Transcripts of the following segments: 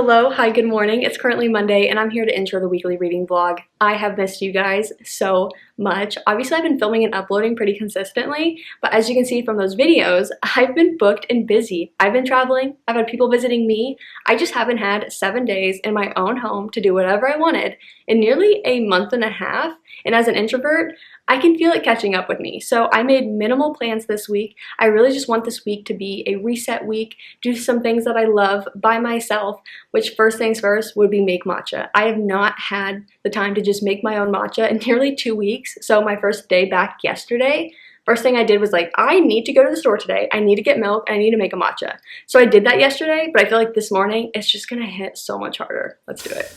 Hello, hi, good morning. It's currently Monday and I'm here to intro the weekly reading vlog. I have missed you guys so much. Obviously, I've been filming and uploading pretty consistently, but as you can see from those videos, I've been booked and busy. I've been traveling, I've had people visiting me. I just haven't had 7 days in my own home to do whatever I wanted in nearly a month and a half. And as an introvert, I can feel it catching up with me. So I made minimal plans this week. I really just want this week to be a reset week, do some things that I love by myself, which first things first would be make matcha. I have not had the time to just make my own matcha in nearly 2 weeks. So my first day back yesterday, first thing I did was like, I need to go to the store today. I need to get milk and I need to make a matcha. So I did that yesterday, but I feel like this morning it's just gonna hit so much harder. Let's do it.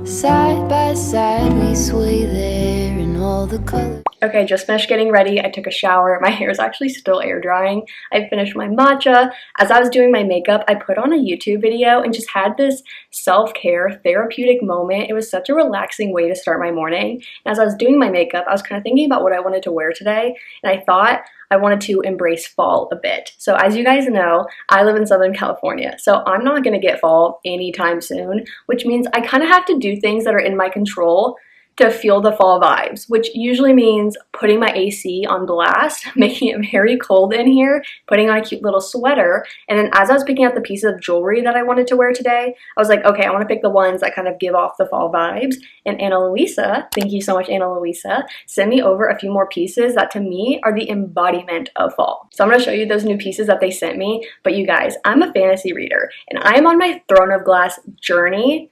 Side by side we sway there in all the colors. Okay, just finished getting ready. I took a shower. My hair is actually still air drying. I finished my matcha. As I was doing my makeup, I put on a YouTube video and just had this self-care therapeutic moment. It was such a relaxing way to start my morning. And as I was doing my makeup, I was kind of thinking about what I wanted to wear today, and I thought I wanted to embrace fall a bit. So as you guys know, I live in Southern California, so I'm not gonna get fall anytime soon, which means I kind of have to do things that are in my control to feel the fall vibes, which usually means putting my AC on blast, making it very cold in here, putting on a cute little sweater. And then as I was picking out the pieces of jewelry that I wanted to wear today, I was like, okay, I want to pick the ones that kind of give off the fall vibes. And Ana Luisa, thank you so much, Ana Luisa, sent me over a few more pieces that to me are the embodiment of fall. So I'm going to show you those new pieces that they sent me. But you guys, I'm a fantasy reader and I am on my Throne of Glass journey.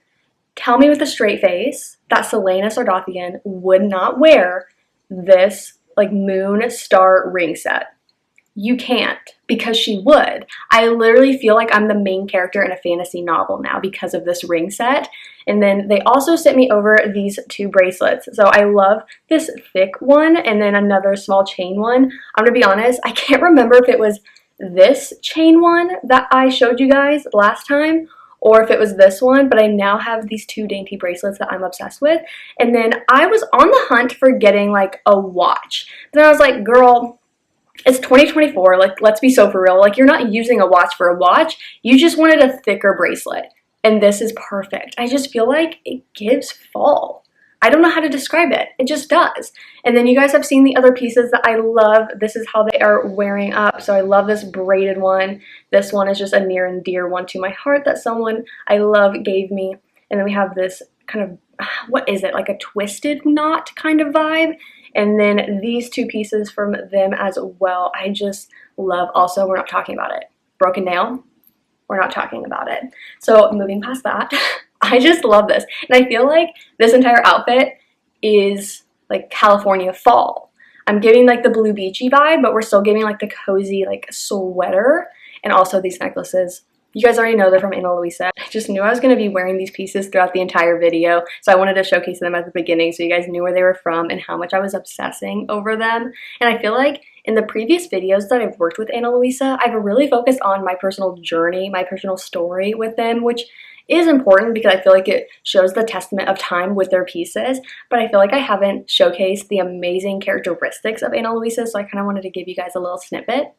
Tell me with a straight face that Selena Sardothian would not wear this like moon star ring set. You can't, because she would. I literally feel like I'm the main character in a fantasy novel now because of this ring set. And then they also sent me over these 2 bracelets. So I love this thick one and then another small chain one. I'm gonna be honest, I can't remember if it was this chain one that I showed you guys last time or if it was this one, but I now have these 2 dainty bracelets that I'm obsessed with. And then I was on the hunt for getting like a watch. Then I was like, girl, it's 2024, like let's be so for real. Like you're not using a watch for a watch, you just wanted a thicker bracelet. And this is perfect. I just feel like it gives fall. I don't know how to describe it. It just does. And then you guys have seen the other pieces that I love. This is how they are wearing up. So I love this braided one. This one is just a near and dear one to my heart that someone I love gave me. And then we have this kind of, what is it? Like a twisted knot kind of vibe. And then these 2 pieces from them as well. I just love. Also, we're not talking about it. Broken nail. We're not talking about it. So moving past that, I just love this. And I feel like this entire outfit is like California fall. I'm giving like the blue beachy vibe, but we're still giving like the cozy like sweater. And also these necklaces. You guys already know they're from Ana Luisa. I just knew I was going to be wearing these pieces throughout the entire video. So I wanted to showcase them at the beginning so you guys knew where they were from and how much I was obsessing over them. And I feel like in the previous videos that I've worked with Ana Luisa, I've really focused on my personal journey, my personal story with them, which is important because I feel like it shows the testament of time with their pieces, but I feel like I haven't showcased the amazing characteristics of Ana Luisa, so I kind of wanted to give you guys a little snippet.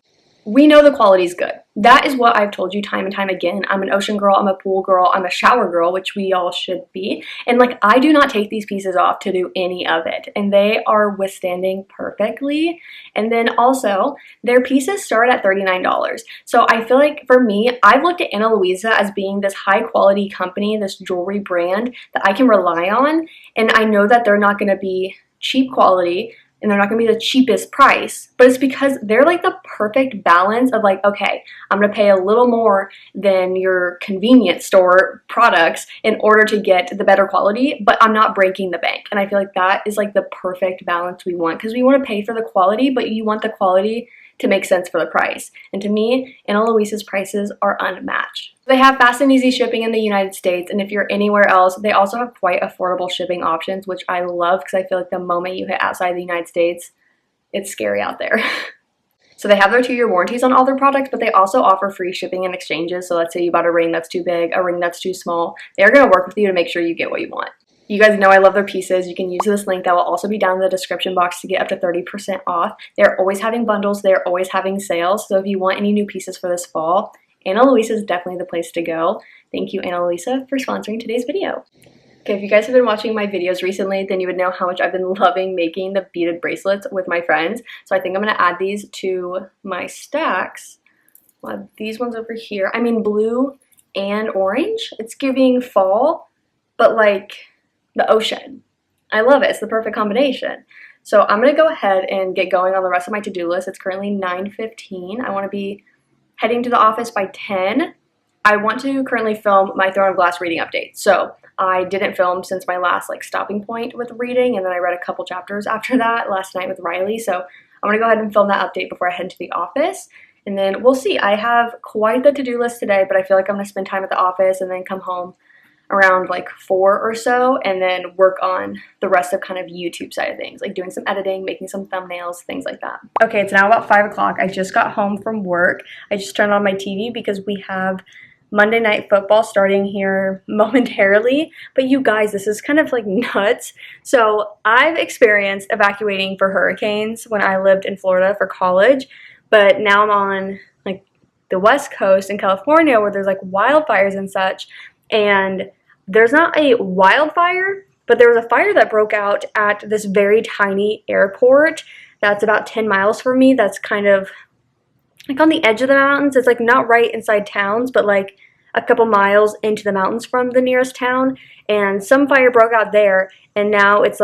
We know the quality is good. That is what I've told you time and time again. I'm an ocean girl, I'm a pool girl, I'm a shower girl, which we all should be. And like, I do not take these pieces off to do any of it. And they are withstanding perfectly. And then also, their pieces start at $39. So I feel like for me, I've looked at Ana Luisa as being this high quality company, this jewelry brand that I can rely on. And I know that they're not gonna be cheap quality, and they're not gonna be the cheapest price, but it's because they're like the perfect balance of like, okay, I'm gonna pay a little more than your convenience store products in order to get the better quality, but I'm not breaking the bank. And I feel like that is like the perfect balance we want, because we wanna pay for the quality, but you want the quality to make sense for the price. And to me, Ana Luisa's prices are unmatched. They have fast and easy shipping in the United States, and if you're anywhere else, they also have quite affordable shipping options, which I love because I feel like the moment you hit outside the United States, it's scary out there. So they have their 2-year warranties on all their products, but they also offer free shipping and exchanges. So let's say you bought a ring that's too big, a ring that's too small. They're going to work with you to make sure you get what you want. You guys know I love their pieces. You can use this link that will also be down in the description box to get up to 30% off. They're always having bundles. They're always having sales. So if you want any new pieces for this fall, Ana Luisa is definitely the place to go. Thank you, Ana Luisa, for sponsoring today's video. Okay, if you guys have been watching my videos recently, then you would know how much I've been loving making the beaded bracelets with my friends. So I think I'm going to add these to my stacks. I'll have these ones over here. I mean, blue and orange. It's giving fall, but like the ocean. I love it. It's the perfect combination. So I'm going to go ahead and get going on the rest of my to-do list. It's currently 9:15. I want to be heading to the office by 10. I want to currently film my Throne of Glass reading update. So I didn't film since my last stopping point with reading, and then I read a couple chapters after that last night with Riley. So I'm going to go ahead and film that update before I head to the office. And then we'll see. I have quite the to-do list today, but I feel like I'm going to spend time at the office and then come home around 4 or so, and then work on the rest of kind of YouTube side of things, like doing some editing, making some thumbnails, things like that. Okay, it's now about 5 o'clock. I just got home from work. I just turned on my TV because we have Monday Night Football starting here momentarily. But you guys, this is kind of nuts. So I've experienced evacuating for hurricanes when I lived in Florida for college, but now I'm on the West Coast in California where there's wildfires and such. And there's not a wildfire, but there was a fire that broke out at this very tiny airport that's about 10 miles from me. That's kind of on the edge of the mountains. It's not right inside towns, but a couple miles into the mountains from the nearest town. And some fire broke out there, and now it's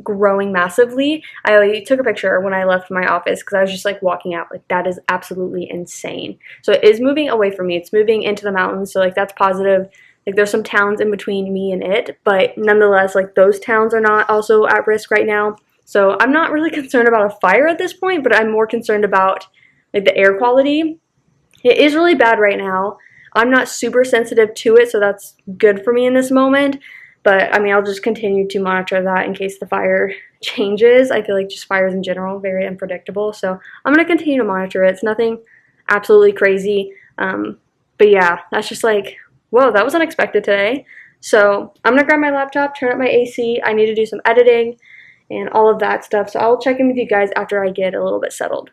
growing massively. I took a picture when I left my office because I was just walking out. That is absolutely insane. So it is moving away from me. It's moving into the mountains, so that's positive. There's some towns in between me and it, but nonetheless, those towns are not also at risk right now. So I'm not really concerned about a fire at this point, but I'm more concerned about the air quality. It is really bad right now. I'm not super sensitive to it, so that's good for me in this moment. But I mean, I'll just continue to monitor that in case the fire changes. I feel just fires in general, very unpredictable. So I'm going to continue to monitor it. It's nothing absolutely crazy. But yeah, that's just whoa, that was unexpected today. So I'm going to grab my laptop, turn up my AC. I need to do some editing and all of that stuff. So I'll check in with you guys after I get a little bit settled.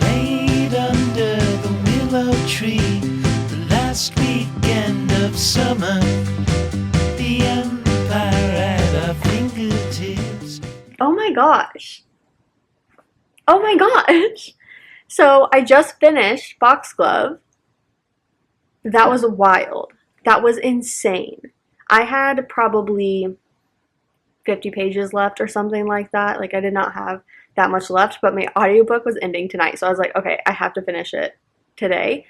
Laid under the willow tree, the last weekend of summer, the empire at our fingertips. Oh my gosh. Oh my gosh. So I just finished Foxglove. That was wild. That was insane. I had probably 50 pages left or something like that. I did not have that much left, but my audiobook was ending tonight. So I was okay, I have to finish it today.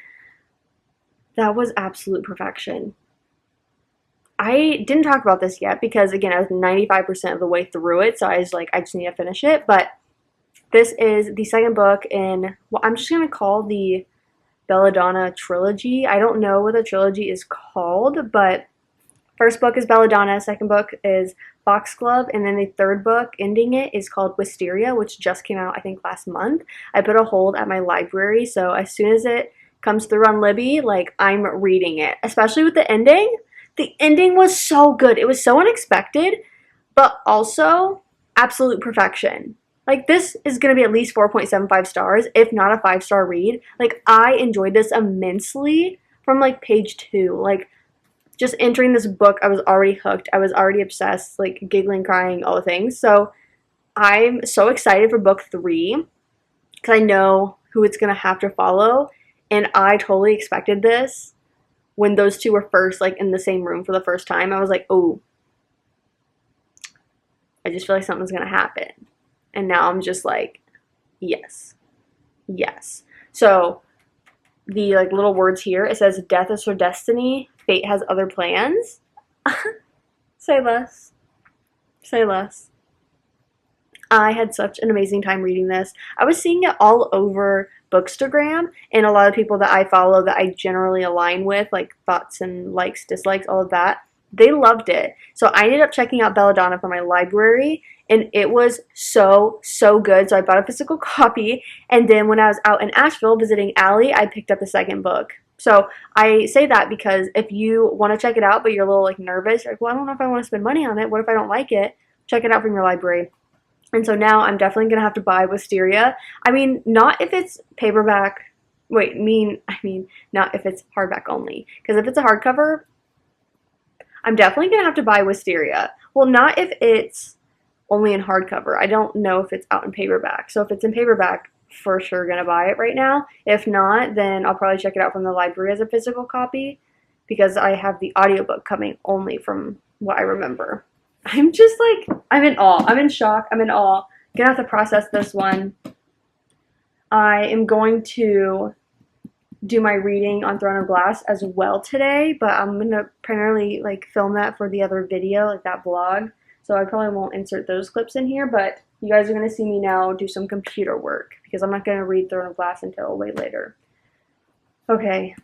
That was absolute perfection. I didn't talk about this yet because, again, I was 95% of the way through it, so I was I just need to finish it. But this is the second book in what I'm just going to call the Belladonna trilogy. I don't know what the trilogy is called, but first book is Belladonna, second book is Foxglove, and then the third book, ending it, is called Wisteria, which just came out, I think, last month. I put a hold at my library, so as soon as it comes through on Libby, I'm reading it, especially with the ending. The ending was so good. It was so unexpected, but also absolute perfection. This is going to be at least 4.75 stars, if not a 5-star read. I enjoyed this immensely from page 2. Just entering this book, I was already hooked. I was already obsessed, giggling, crying, all the things. So I'm so excited for book 3 because I know who it's going to have to follow. And I totally expected this when those two were first in the same room for the first time. I was oh, I just feel like something's going to happen. And now I'm just yes, yes. So the little words here, it says, death is her destiny, fate has other plans. Say less. Say less. I had such an amazing time reading this. I was seeing it all over Bookstagram, and a lot of people that I follow that I generally align with, like thoughts and likes, dislikes, all of that, they loved it. So I ended up checking out Belladonna for my library, and it was so, so good. So I bought a physical copy, and then when I was out in Asheville visiting Allie, I picked up the second book. So I say that because if you want to check it out, but you're a little like nervous, like, well, I don't know if I want to spend money on it. What if I don't like it? Check it out from your library. And so now I'm definitely going to have to buy Wisteria. I mean, not if it's paperback. Wait, not if it's hardback only. Because if it's a hardcover, I'm definitely going to have to buy Wisteria. Well, not if it's only in hardcover. I don't know if it's out in paperback. So if it's in paperback, for sure going to buy it right now. If not, then I'll probably check it out from the library as a physical copy because I have the audiobook coming only from what I remember. I'm just like, I'm in awe. I'm in shock. I'm in awe. Gonna have to process this one. I am going to do my reading on Throne of Glass as well today, but I'm gonna primarily like film that for the other video, like that vlog. So I probably won't insert those clips in here, but you guys are gonna see me now do some computer work because I'm not gonna read Throne of Glass until way later. Okay.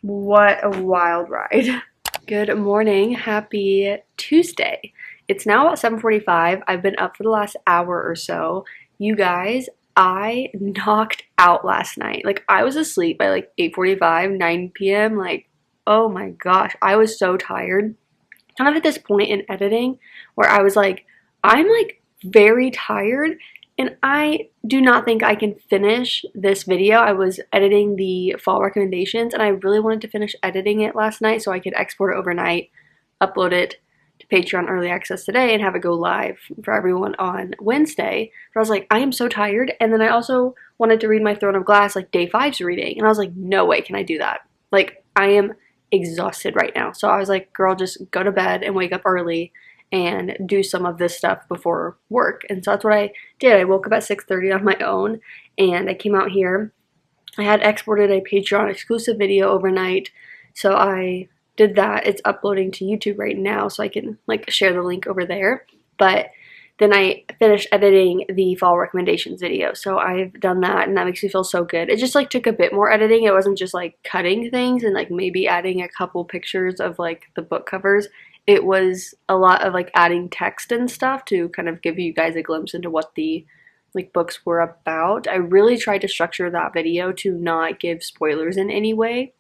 What a wild ride. Good morning. Happy Tuesday. It's now about 7:45. I've been up for the last hour or so. You guys, I knocked out last night. Like, I was asleep by like 8:45, 9 p.m. Like, oh my gosh, I was so tired. Kind of at this point in editing where I was like, I'm like very tired and I do not think I can finish this video. I was editing the fall recommendations and I really wanted to finish editing it last night so I could export it overnight, upload it to Patreon Early Access today and have it go live for everyone on Wednesday. But I was like, I am so tired. And then I also wanted to read my Throne of Glass, like day 5's reading. And I was like, no way can I do that. Like, I am exhausted right now. So I was like, girl, just go to bed and wake up early and do some of this stuff before work. And so that's what I did. I woke up at 6:30 on my own and I came out here. I had exported a Patreon exclusive video overnight. So I did that. It's uploading to YouTube right now so I can like share the link over there. But then I finished editing the fall recommendations video. So I've done that and that makes me feel so good. It just like took a bit more editing. It wasn't just like cutting things and like maybe adding a couple pictures of like the book covers. It was a lot of like adding text and stuff to kind of give you guys a glimpse into what the like books were about. I really tried to structure that video to not give spoilers in any way.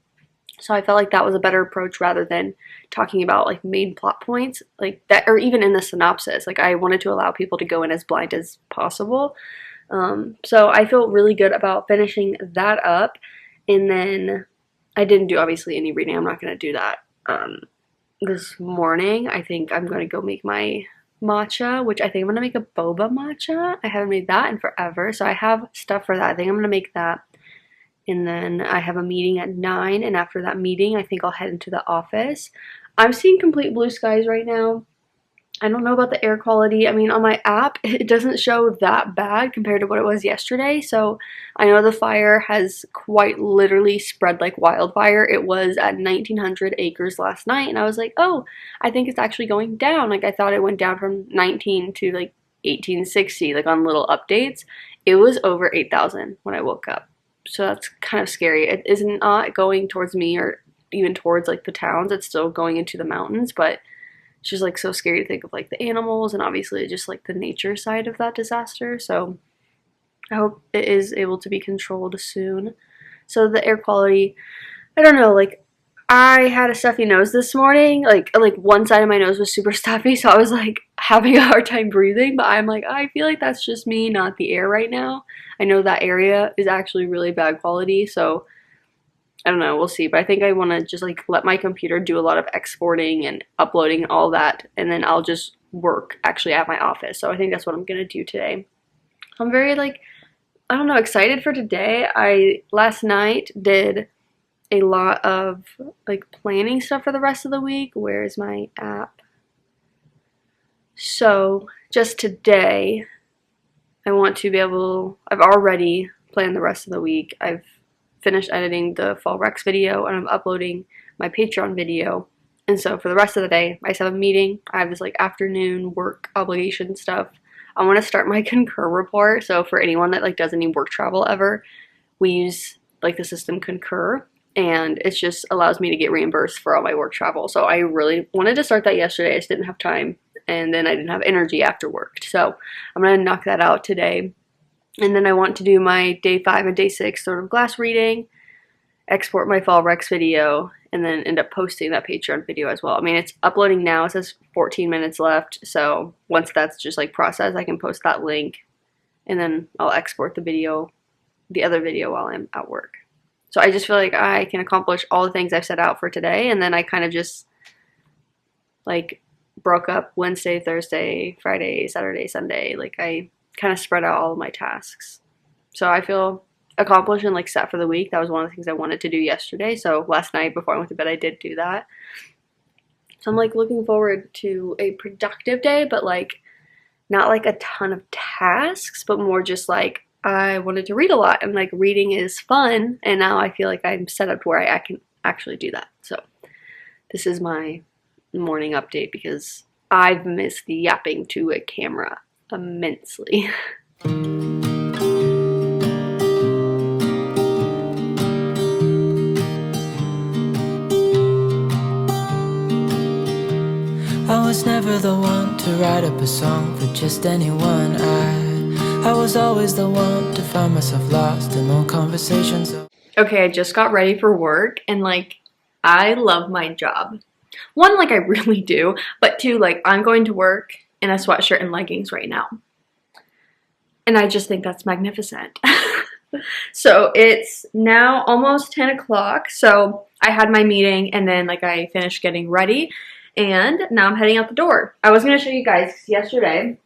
So I felt like that was a better approach rather than talking about like main plot points like that, or even in the synopsis. Like I wanted to allow people to go in as blind as possible. So I feel really good about finishing that up. And then I didn't do obviously any reading. I'm not going to do that this morning. I think I'm going to go make my matcha, which I think I'm going to make a boba matcha. I haven't made that in forever. So I have stuff for that. I think I'm going to make that. And then I have a meeting at 9, and after that meeting, I think I'll head into the office. I'm seeing complete blue skies right now. I don't know about the air quality. I mean, on my app, it doesn't show that bad compared to what it was yesterday. So I know the fire has quite literally spread like wildfire. It was at 1,900 acres last night, and I was like, oh, I think it's actually going down. Like, I thought it went down from 19 to like 1860, like on little updates. It was over 8,000 when I woke up. So that's kind of scary. It is not going towards me or even towards like the towns. It's still going into the mountains, but it's just like so scary to think of like the animals and obviously just like the nature side of that disaster. So I hope it is able to be controlled soon. So the air quality, I don't know, like I had a stuffy nose this morning. Like one side of my nose was super stuffy, so I was like having a hard time breathing, but I'm like, I feel like that's just me, not the air right now. I know that area is actually really bad quality, so I don't know, we'll see. But I think I want to just like let my computer do a lot of exporting and uploading and all that, and then I'll just work actually at my office. So I think that's what I'm gonna do today. I'm very like, I don't know, excited for today. I last night did a lot of like planning stuff for the rest of the week. Where's my app? So just today, I want to be able, I've already planned the rest of the week. I've finished editing the fall recs video and I'm uploading my Patreon video. And so for the rest of the day, I just have a meeting. I have this like afternoon work obligation stuff. I want to start my Concur report. So for anyone that like does any work travel ever, we use like the system Concur, and it just allows me to get reimbursed for all my work travel. So I really wanted to start that yesterday. I just didn't have time, and then I didn't have energy after work. So I'm gonna knock that out today. And then I want to do my day 5 and day 6 sort of glass reading, export my fall Rex video, and then end up posting that Patreon video as well. I mean, it's uploading now. It says 14 minutes left. So once that's just like processed, I can post that link, and then I'll export the video, the other video, while I'm at work. So I just feel like I can accomplish all the things I've set out for today, and then I kind of just like broke up Wednesday, Thursday, Friday, Saturday, Sunday. Like I kind of spread out all of my tasks. So I feel accomplished and like set for the week. That was one of the things I wanted to do yesterday. So last night before I went to bed, I did do that. So I'm like looking forward to a productive day, but like not like a ton of tasks, but more just like I wanted to read a lot, and like reading is fun, and now I feel like I'm set up where I can actually do that. So this is my morning update because I've missed the yapping to a camera immensely. I was never the one to write up a song for just anyone. I was always the one to find myself lost in long conversations. Okay, I just got ready for work, and like I love my job. One, like I really do, but two, like I'm going to work in a sweatshirt and leggings right now. And I just think that's magnificent. So it's now almost 10 o'clock. So I had my meeting, and then like I finished getting ready, and now I'm heading out the door. I was going to show you guys yesterday.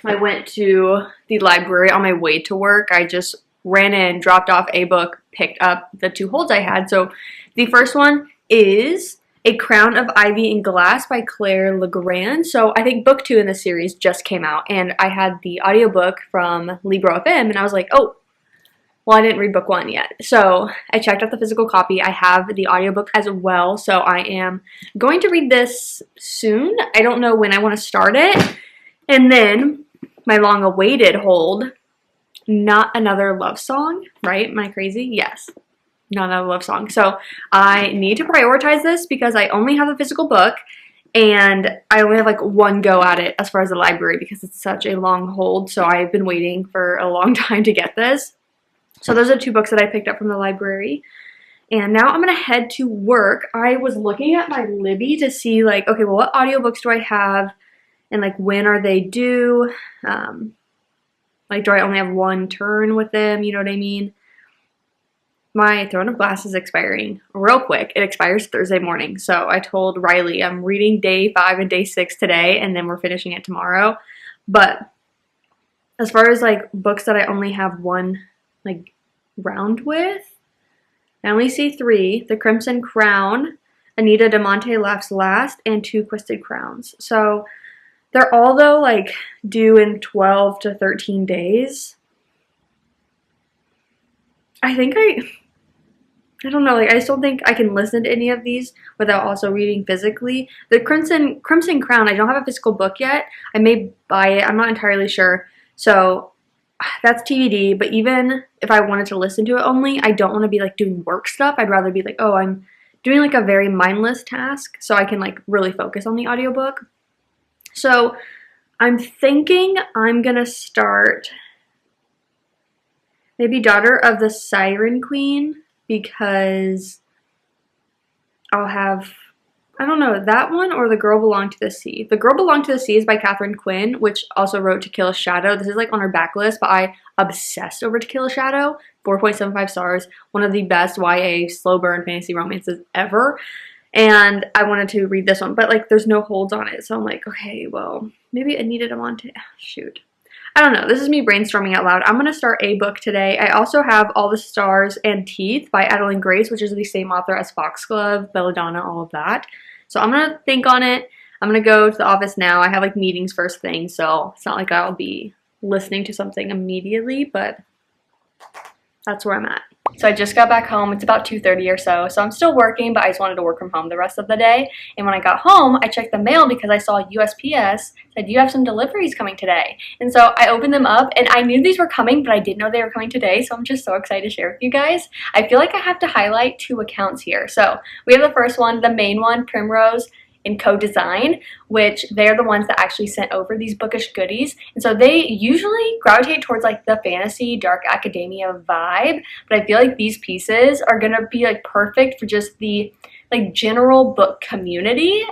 I went to the library on my way to work. I just ran in, dropped off a book, picked up the 2 holds I had. So the first one is A Crown of Ivy and Glass by Claire Legrand. So I think book 2 in the series just came out, and I had the audiobook from Libro FM, and I was like, oh, well, I didn't read book 1 yet. So I checked out the physical copy. I have the audiobook as well. So I am going to read this soon. I don't know when I want to start it. And then my long-awaited hold, Not Another Love Song, right? Am I crazy? Yes. Not Another Love Song. So I need to prioritize this because I only have a physical book, and I only have like one go at it as far as the library because it's such a long hold. So I've been waiting for a long time to get this. So those are 2 books that I picked up from the library. And now I'm going to head to work. I was looking at my Libby to see like, okay, well, what audiobooks do I have? And like, when are they due? Like, do I only have 1 turn with them? You know what I mean? My Throne of Glass is expiring real quick. It expires Thursday morning. So I told Riley I'm reading day 5 and day 6 today, and then we're finishing it tomorrow. But as far as like books that I only have 1 like round with, I only see 3. The Crimson Crown, Anita de Monte Laughs Last, and 2 Twisted Crowns. So they're all though like due in 12 to 13 days. I think I don't know, like I just don't think I can listen to any of these without also reading physically. The Crimson Crown, I don't have a physical book yet. I may buy it, I'm not entirely sure. So that's TBD, but even if I wanted to listen to it only, I don't want to be like doing work stuff. I'd rather be like, oh, I'm doing like a very mindless task so I can like really focus on the audiobook. So I'm thinking I'm gonna start maybe Daughter of the Siren Queen, because I'll have, I don't know, that one or The Girl Belonged to the Sea. The Girl Belonged to the Sea is by Catherine Quinn, which also wrote To Kill a Shadow. This is like on her backlist, but I obsessed over To Kill a Shadow. 4.75 stars. One of the best YA slow burn fantasy romances ever. And I wanted to read this one, but like there's no holds on it. So I'm like, okay, well, maybe Anita de Monte. Shoot. I don't know. This is me brainstorming out loud. I'm going to start a book today. I also have All the Stars and Teeth by Adeline Grace, which is the same author as Foxglove, Belladonna, all of that. So I'm going to think on it. I'm going to go to the office now. I have like meetings first thing, so it's not like I'll be listening to something immediately, but that's where I'm at. So I just got back home. It's about 2:30 or so. So I'm still working, but I just wanted to work from home the rest of the day. And when I got home, I checked the mail because I saw USPS said you have some deliveries coming today. And so I opened them up and I knew these were coming, but I didn't know they were coming today. So I'm just so excited to share with you guys. I feel like I have to highlight 2 accounts here. So we have the first one, the main one, Primrose and Co-Design, which they're the ones that actually sent over these bookish goodies. And so they usually gravitate towards like the fantasy, dark academia vibe, but I feel like these pieces are gonna be like perfect for just the like general book community.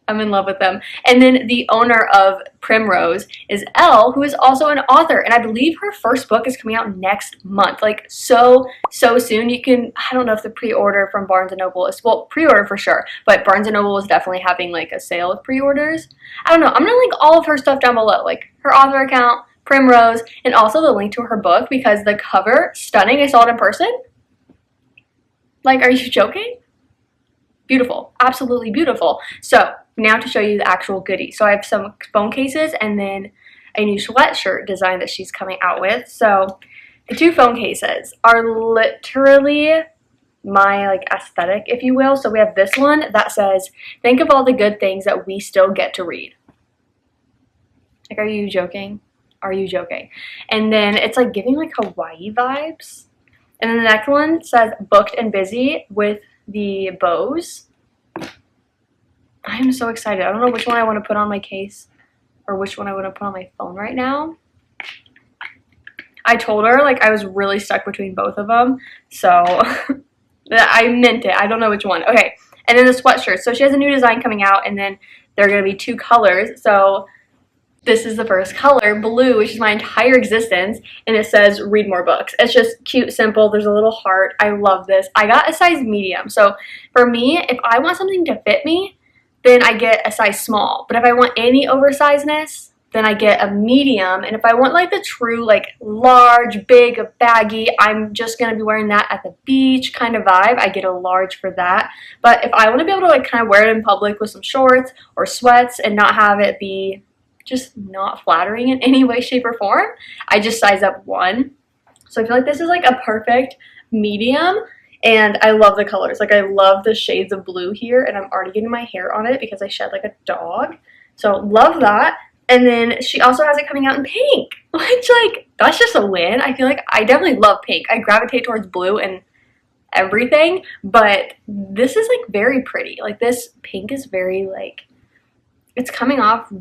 I'm in love with them. And then the owner of Primrose is Elle, who is also an author. And I believe her first book is coming out next month. Like so soon. You can, I don't know if the pre-order from Barnes & Noble is, well, pre-order for sure. But Barnes & Noble is definitely having like a sale with pre-orders. I don't know. I'm going to link all of her stuff down below. Like her author account, Primrose, and also the link to her book because the cover, stunning. I saw it in person. Like, are you joking? Beautiful. Absolutely beautiful. So now to show you the actual goodie. So I have some phone cases and then a new sweatshirt design that she's coming out with. So the 2 phone cases are literally my like aesthetic, if you will. So we have this one that says, think of all the good things that we still get to read. Like, are you joking? Are you joking? And then it's like giving like Hawaii vibes. And then the next one says booked and busy with the bows. I am so excited. I don't know which one I want to put on my case or which one I want to put on my phone right now. I told her like I was really stuck between both of them. So I meant it. I don't know which one. Okay. And then the sweatshirt. So she has a new design coming out and then there are going to be 2 colors. So this is the first color, blue, which is my entire existence, and it says read more books. It's just cute, simple. There's a little heart. I love this. I got a size medium. So for me, if I want something to fit me, then I get a size small. But if I want any oversizedness, then I get a medium. And if I want like the true like large, big, baggy, I'm just going to be wearing that at the beach kind of vibe, I get a large for that. But if I want to be able to like kind of wear it in public with some shorts or sweats and not have it be just not flattering in any way, shape, or form, I just size up 1. So I feel like this is like a perfect medium, and I love the colors. Like I love the shades of blue here, and I'm already getting my hair on it because I shed like a dog. So love that. And then she also has it coming out in pink, which like that's just a win. I feel like I definitely love pink. I gravitate towards blue and everything, but this is like very pretty. Like this pink is very like, it's coming off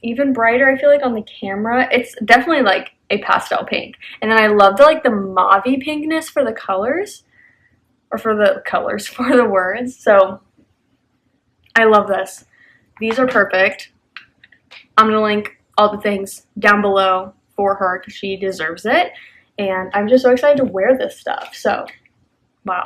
even brighter, I feel like, on the camera. It's definitely like a pastel pink. And then I love the like the mauve-y pinkness for the colors, or for the colors, for the words. So I love this. These are perfect. I'm gonna link all the things down below for her because she deserves it. And I'm just so excited to wear this stuff. So wow,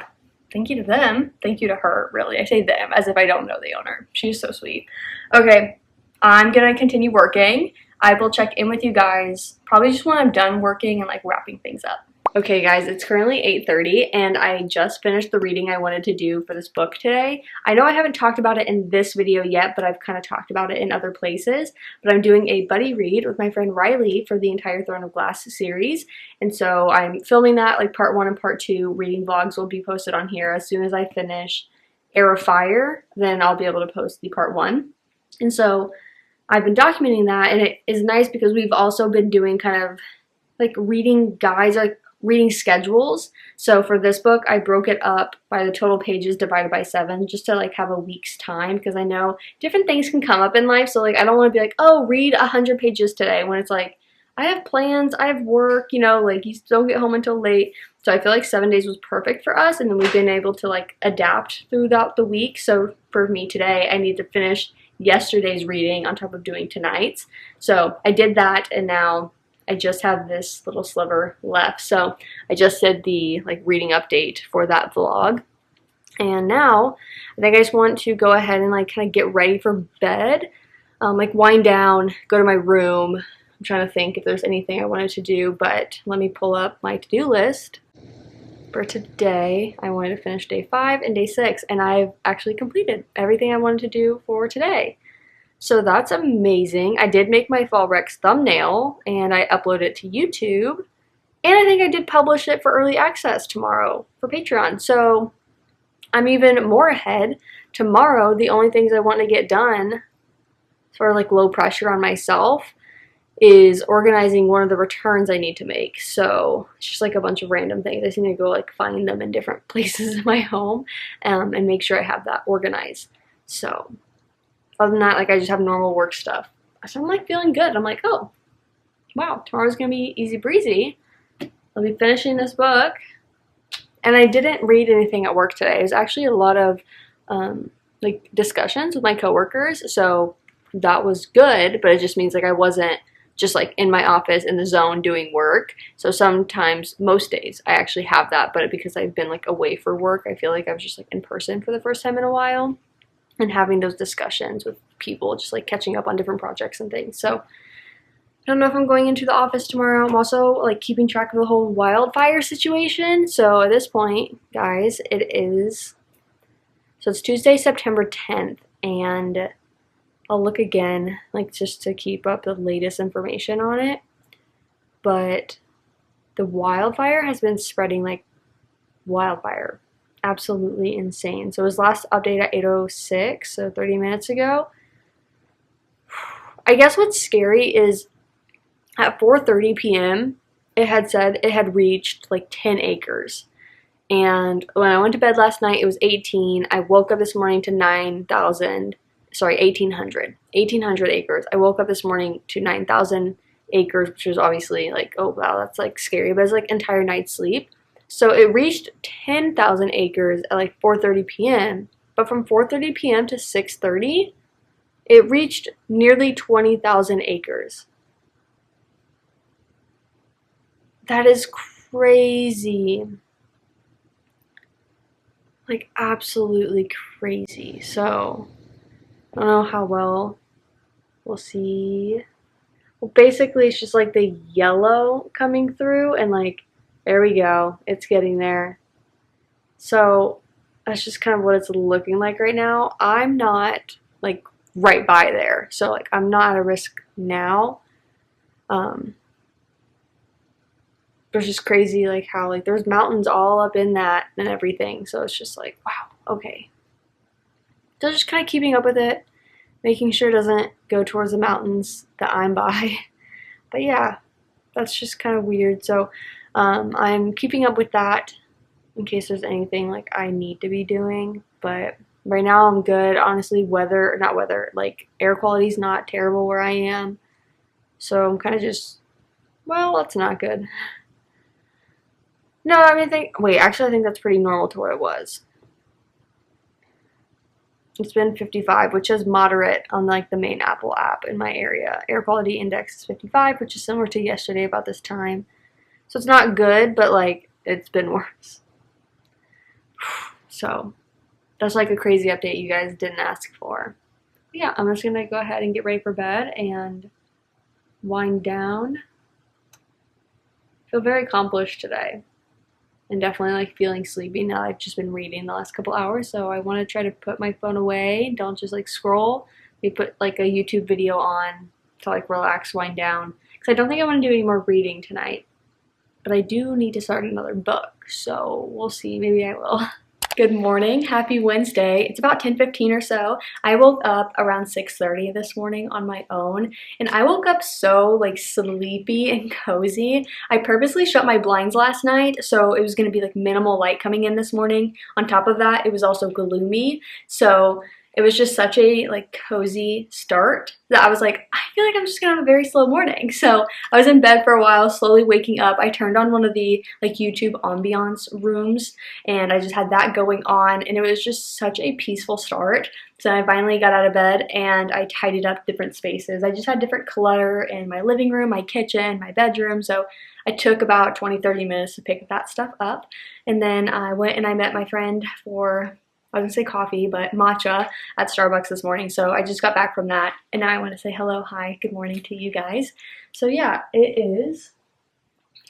thank you to them. Thank you to her, really. I say them as if I don't know the owner. She's so sweet. Okay, I'm gonna continue working. I will check in with you guys probably just when I'm done working and like wrapping things up. Okay guys, it's currently 8:30 and I just finished the reading I wanted to do for this book today. I know I haven't talked about it in this video yet, but I've kind of talked about it in other places. But I'm doing a buddy read with my friend Riley for the entire Throne of Glass series. And so I'm filming that, like part 1 and part 2 reading vlogs will be posted on here. As soon as I finish Heir of Fire, then I'll be able to post the part 1. And so I've been documenting that, and it is nice because we've also been doing kind of like reading guides, like reading schedules. So for this book, I broke it up by the total pages divided by 7 just to like have a week's time, because I know different things can come up in life. So like I don't want to be like, oh, read 100 pages today, when it's like I have plans, I have work, you know, like you don't get home until late. So I feel like 7 days was perfect for us, and then we've been able to like adapt throughout the week. So for me today, I need to finish yesterday's reading on top of doing tonight's. So I did that, and now I just have this little sliver left. So I just did the like reading update for that vlog. And now I think I just want to go ahead and like kind of get ready for bed, like wind down, go to my room. I'm trying to think if there's anything I wanted to do, but let me pull up my to-do list. For today, I wanted to finish day 5 and day 6, and I've actually completed everything I wanted to do for today. So that's amazing. I did make my Fall Rex thumbnail, and I uploaded it to YouTube, And I think I did publish it for early access tomorrow for Patreon. So I'm even more ahead. Tomorrow, the only things I want to get done, sort of like low pressure on myself, is organizing one of the returns I need to make. So it's just like a bunch of random things. I just need to go like find them in different places in my home and make sure I have that organized. So other than that, like I just have normal work stuff. So I'm like feeling good. I'm like, oh, wow, tomorrow's gonna be easy breezy. I'll be finishing this book. And I didn't read anything at work today. It was actually a lot of like discussions with my coworkers. So that was good, but it just means like I wasn't just like in my office in the zone doing work. So sometimes, most days, I actually have that, but because I've been like away for work, I feel like I was just like in person for the first time in a while and having those discussions with people, just like catching up on different projects and things. So I don't know if I'm going into the office tomorrow. I'm also like keeping track of the whole wildfire situation. So at this point, guys, it's Tuesday, September 10th, and I'll look again, like just to keep up the latest information on it. But the wildfire has been spreading like wildfire. Absolutely insane. So it was last update at 8:06, so 30 minutes ago. I guess what's scary is at 4:30 p.m., it had said it had reached like 10 acres. And when I went to bed last night, it was 18. I woke up this morning to 1,800 acres. I woke up this morning to 9,000 acres, which was obviously like, oh wow, that's like scary, but it's like entire night's sleep. So it reached 10,000 acres at like 4:30 p.m. But from 4:30 p.m. to 6:30, it reached nearly 20,000 acres. That is crazy. Like absolutely crazy. So I don't know how well we'll see. Well, basically it's just like the yellow coming through and like, there we go. It's getting there. So that's just kind of what it's looking like right now. I'm not like right by there. So like I'm not at a risk now. It's just crazy like how like there's mountains all up in that and everything. So it's just like, wow, okay. So just kind of keeping up with it, making sure it doesn't go towards the mountains that I'm by. But yeah, that's just kind of weird. So I'm keeping up with that in case there's anything like I need to be doing. But right now I'm good. Honestly, like air quality is not terrible where I am. So I'm kind of just, well, that's not good. No, I mean, I think that's pretty normal to what it was. It's been 55, which is moderate on like the main Apple app in my area. Air quality index is 55, which is similar to yesterday about this time. So it's not good, but like it's been worse. So that's like a crazy update you guys didn't ask for. But yeah, I'm just gonna go ahead and get ready for bed and wind down. Feel very accomplished today. And definitely like feeling sleepy now. I've just been reading the last couple hours, so I want to try to put my phone away. Don't just like scroll. We put like a YouTube video on to like relax, wind down. Because I don't think I want to do any more reading tonight. But I do need to start another book, so we'll see. Maybe I will. Good morning. Happy Wednesday. It's about 10:15 or so. I woke up around 6:30 this morning on my own, and I woke up so like sleepy and cozy. I purposely shut my blinds last night, so it was going to be like minimal light coming in this morning. On top of that, it was also gloomy, so it was just such a like cozy start that I was like, I feel like I'm just gonna have a very slow morning. So I was in bed for a while, slowly waking up. I turned on one of the like YouTube ambiance rooms and I just had that going on, and it was just such a peaceful start. So I finally got out of bed and I tidied up different spaces. I just had different clutter in my living room, my kitchen, my bedroom. So I took about 20-30 minutes to pick that stuff up. And then I went and I met my friend for, I was gonna say coffee, but matcha at Starbucks this morning. So I just got back from that, and now I want to say hello, hi, good morning to you guys. So yeah, it is,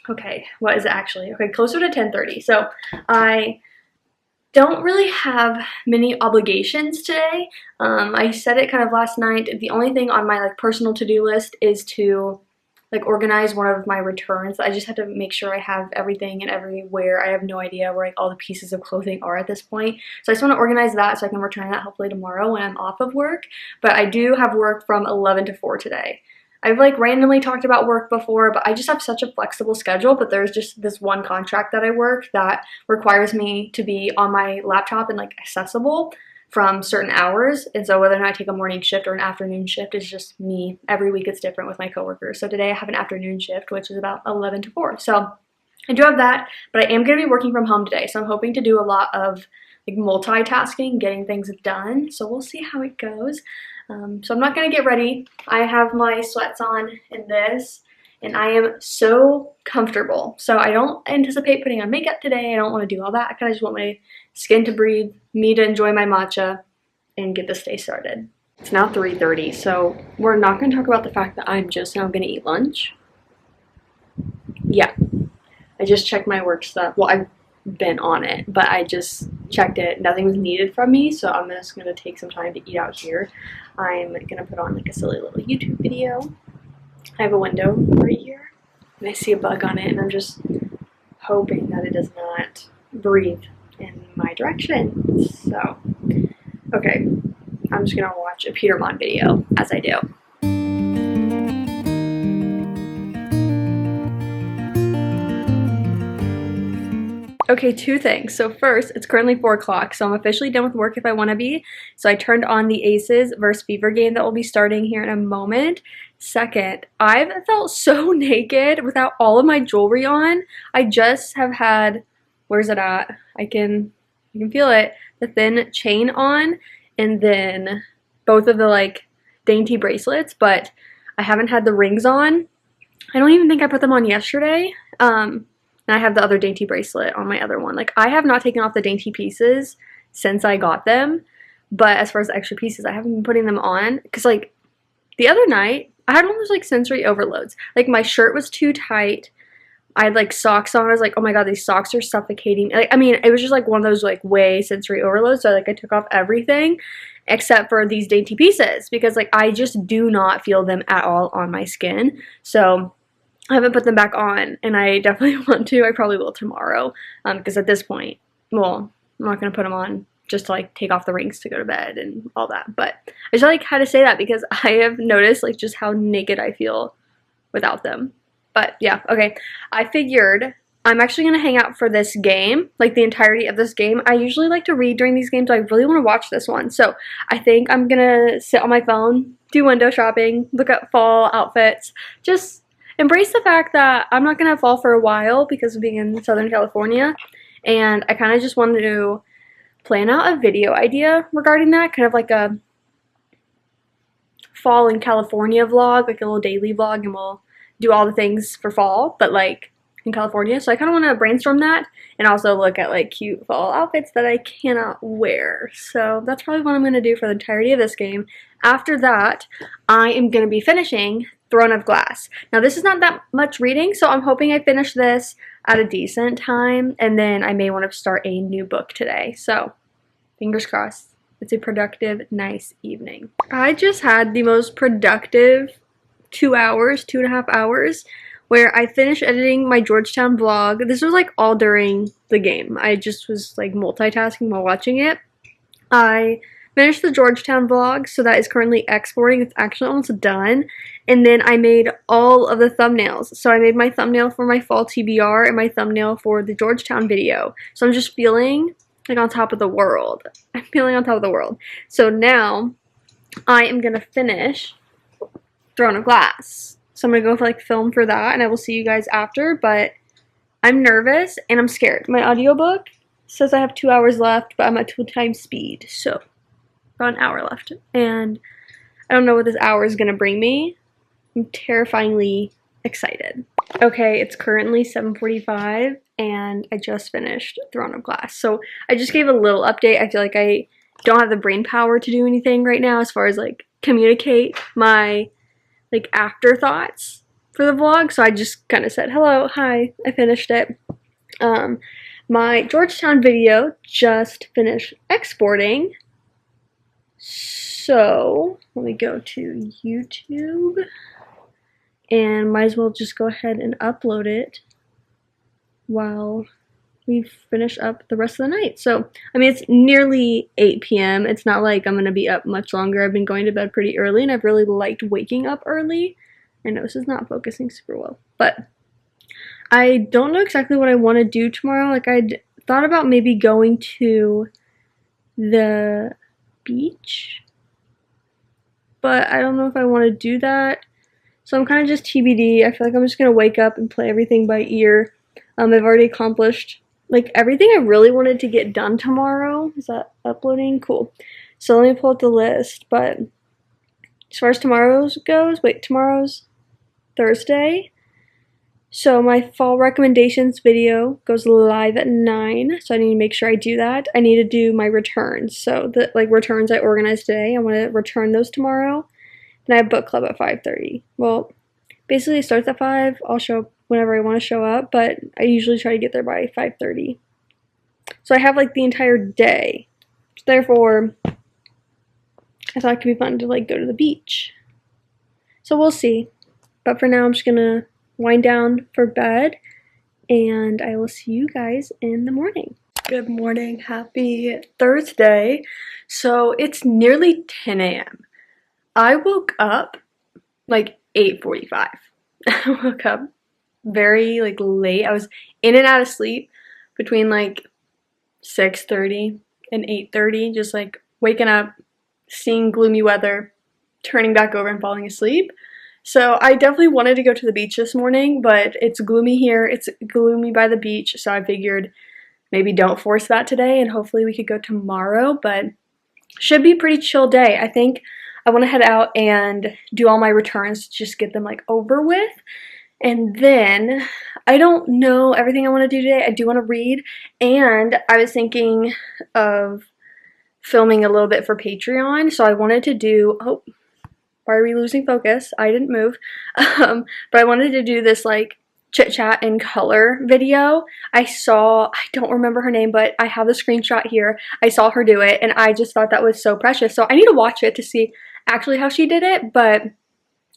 okay, what is it actually? Okay, closer to 10:30. So I don't really have many obligations today. I said it kind of last night. The only thing on my like personal to-do list is to like organize one of my returns. I just have to make sure I have everything and everywhere. I have no idea where like all the pieces of clothing are at this point. So I just want to organize that so I can return that hopefully tomorrow when I'm off of work. But I do have work from 11 to 4 today. I've like randomly talked about work before, but I just have such a flexible schedule. But there's just this one contract that I work that requires me to be on my laptop and like accessible from certain hours. And so whether or not I take a morning shift or an afternoon shift is just me. Every week it's different with my coworkers. So today I have an afternoon shift, which is about 11 to 4. So I do have that, but I am going to be working from home today. So I'm hoping to do a lot of like multitasking, getting things done. So we'll see how it goes. So I'm not going to get ready. I have my sweats on in this, and I am so comfortable. So I don't anticipate putting on makeup today. I don't want to do all that. I kind of just want my skin to breathe, me to enjoy my matcha, and get this day started. It's now 3:30, so we're not going to talk about the fact that I'm just now going to eat lunch. Yeah, I just checked my work stuff. Well, I've been on it, but I just checked it. Nothing was needed from me, so I'm just going to take some time to eat out here. I'm going to put on like a silly little YouTube video. I have a window right here, and I see a bug on it, and I'm just hoping that it does not breathe in my direction. So, okay, I'm just gonna watch a Petermon video as I do. Okay, two things. So first, it's currently 4 o'clock, so I'm officially done with work if I want to be. So I turned on the Aces versus Fever game that will be starting here in a moment. Second, I've felt so naked without all of my jewelry on. I just have had, where's it at? You can feel it, the thin chain on, and then both of the like dainty bracelets, but I haven't had the rings on. I don't even think I put them on yesterday. And I have the other dainty bracelet on my other one. Like, I have not taken off the dainty pieces since I got them. But as far as the extra pieces, I haven't been putting them on. Because, like, the other night, I had almost, like, sensory overloads. Like, my shirt was too tight. I had, like, socks on. I was like, oh, my God, these socks are suffocating. Like, I mean, it was just, like, one of those, like, way sensory overloads. So, like, I took off everything except for these dainty pieces. Because, like, I just do not feel them at all on my skin. So I haven't put them back on, and I definitely want to. I probably will tomorrow, because at this point, well, I'm not going to put them on just to, like, take off the rings to go to bed and all that. But I just, like, had to say that because I have noticed, like, just how naked I feel without them. But, yeah, okay. I figured I'm actually going to hang out for this game, like, the entirety of this game. I usually like to read during these games, so I really want to watch this one. So I think I'm going to sit on my phone, do window shopping, look at fall outfits, just embrace the fact that I'm not going to have fall for a while because of being in Southern California, and I kind of just wanted to plan out a video idea regarding that, kind of like a fall in California vlog, like a little daily vlog, and we'll do all the things for fall, but like in California. So I kind of want to brainstorm that and also look at like cute fall outfits that I cannot wear. So that's probably what I'm going to do for the entirety of this game. After that, I am going to be finishing Throne of Glass. Now, this is not that much reading, so I'm hoping I finish this at a decent time, and then I may want to start a new book today. So, fingers crossed. It's a productive, nice evening. I just had the most productive 2 hours, 2.5 hours, where I finished editing my Georgetown vlog. This was like all during the game. I just was like multitasking while watching it. I finished the Georgetown vlog, so that is currently exporting. It's actually almost done. And then I made all of the thumbnails. So I made my thumbnail for my fall TBR and my thumbnail for the Georgetown video. So I'm just feeling like on top of the world. I'm feeling on top of the world. So now I am going to finish Throne of Glass. So I'm going to go for like film for that, and I will see you guys after. But I'm nervous and I'm scared. My audiobook says I have 2 hours left, but I'm at 2 times speed. So about an hour left, and I don't know what this hour is going to bring me. I'm terrifyingly excited. Okay, it's currently 7:45, and I just finished Throne of Glass. So I just gave a little update. I feel like I don't have the brain power to do anything right now as far as like communicate my like afterthoughts for the vlog. So I just kind of said, hello, hi, I finished it. My Georgetown video just finished exporting. So let me go to YouTube and might as well just go ahead and upload it while we finish up the rest of the night. So, I mean, it's nearly 8 p.m. It's not like I'm going to be up much longer. I've been going to bed pretty early, and I've really liked waking up early. I know this is not focusing super well, but I don't know exactly what I want to do tomorrow. Like, I'd thought about maybe going to the beach, but I don't know if I want to do that. So I'm kind of just TBD. I feel like I'm just going to wake up and play everything by ear. I've already accomplished like everything I really wanted to get done tomorrow. Is that uploading? Cool. So let me pull up the list. But as far as tomorrow's goes, tomorrow's Thursday. So my fall recommendations video goes live at 9. So I need to make sure I do that. I need to do my returns. So the returns I organized today, I want to return those tomorrow. Then I have book club at 5:30. Well, basically it starts at 5. I'll show up whenever I want to show up, but I usually try to get there by 5:30. So I have like the entire day. Therefore, I thought it could be fun to like go to the beach. So we'll see. But for now, I'm just gonna wind down for bed, and I will see you guys in the morning. Good morning, happy Thursday. So it's nearly 10 a.m. I woke up like 8:45. I woke up very like late. I was in and out of sleep between like 6:30 and 8:30, just like waking up, seeing gloomy weather, turning back over and falling asleep. So I definitely wanted to go to the beach this morning, but it's gloomy here. It's gloomy by the beach, so I figured maybe don't force that today, and hopefully we could go tomorrow, but should be a pretty chill day. I think I want to head out and do all my returns, just get them like over with. And then I don't know everything I want to do today. I do want to read, and I was thinking of filming a little bit for Patreon. So I wanted to do, oh, why are we losing focus? I didn't move. But I wanted to do this like chit chat in color video. I don't remember her name, but I have the screenshot here. I saw her do it, and I just thought that was so precious. So I need to watch it to see actually how she did it, but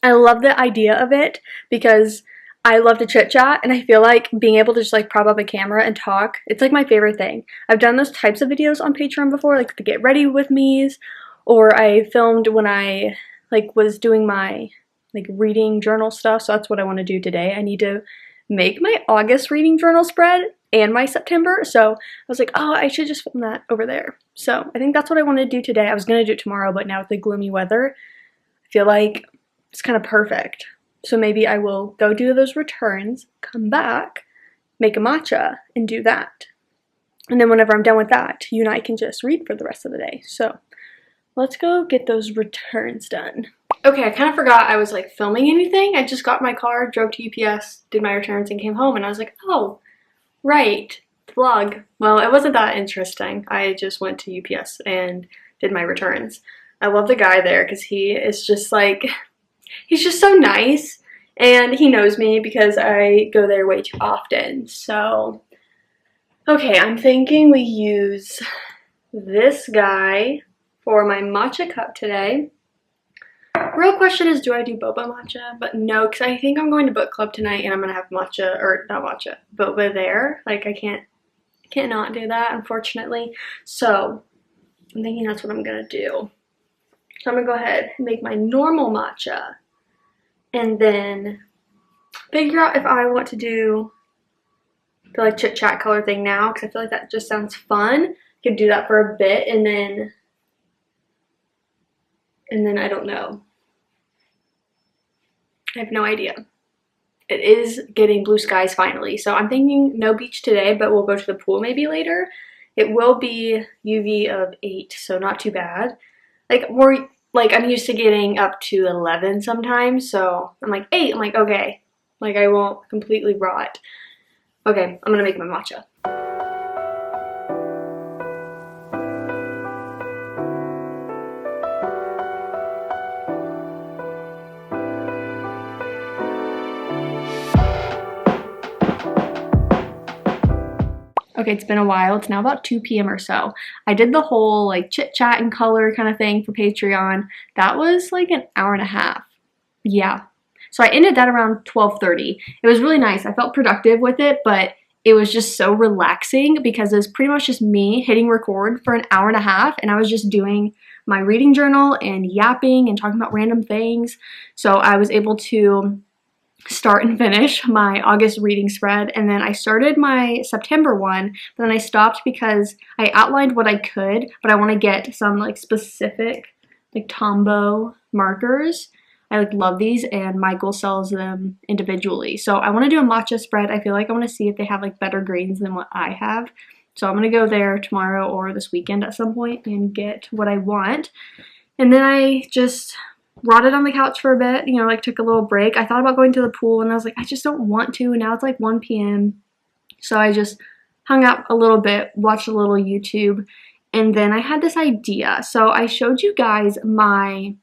I love the idea of it because I love to chit chat, and I feel like being able to just like prop up a camera and talk, it's like my favorite thing. I've done those types of videos on Patreon before, like the get ready with me's, or I filmed when I like was doing my like reading journal stuff. So that's what I want to do today. I need to make my August reading journal spread and my September. So I was like, oh, I should just film that over there. So I think that's what I want to do today. I was going to do it tomorrow, but now with the gloomy weather, I feel like it's kind of perfect. So maybe I will go do those returns, come back, make a matcha, and do that. And then whenever I'm done with that, you and I can just read for the rest of the day. So let's go get those returns done. Okay, I kind of forgot I was like filming anything. I just got in my car, drove to UPS, did my returns, and came home. And I was like, oh, right, vlog. Well, it wasn't that interesting. I just went to UPS and did my returns. I love the guy there because he is just like, he's just so nice, and he knows me because I go there way too often. So, okay, I'm thinking we use this guy for my matcha cup today. Real question is, do I do boba matcha? But no, because I think I'm going to book club tonight, and I'm going to have matcha, or not matcha, boba there. Like, I can't not do that, unfortunately. So, I'm thinking that's what I'm going to do. So I'm going to go ahead and make my normal matcha, and then figure out if I want to do the like chit chat color thing now, because I feel like that just sounds fun. I could do that for a bit, and then I don't know. I have no idea. It is getting blue skies finally, so I'm thinking no beach today, but we'll go to the pool maybe later. It will be UV of 8, so not too bad. I'm used to getting up to 11 sometimes, so I'm like 8. I'm like, okay, like I won't completely rot. Okay, I'm gonna make my matcha. Okay, it's been a while. It's now about 2 p.m. or so. I did the whole like chit chat and color kind of thing for Patreon. That was like an hour and a half. Yeah. So I ended that around 12:30. It was really nice. I felt productive with it, but it was just so relaxing because it was pretty much just me hitting record for an hour and a half, and I was just doing my reading journal and yapping and talking about random things. So I was able to start and finish my August reading spread, and then I started my September one, but then I stopped because I outlined what I could, but I want to get some like specific like Tombow markers. I like love these, and Michael sells them individually. So I want to do a matcha spread. I feel like I want to see if they have like better grains than what I have. So I'm going to go there tomorrow or this weekend at some point and get what I want. And then I just rotted on the couch for a bit, you know, like took a little break. I thought about going to the pool, and I was like, I just don't want to. And now it's like 1 p.m. So I just hung out a little bit, watched a little YouTube, and then I had this idea. So I showed you guys my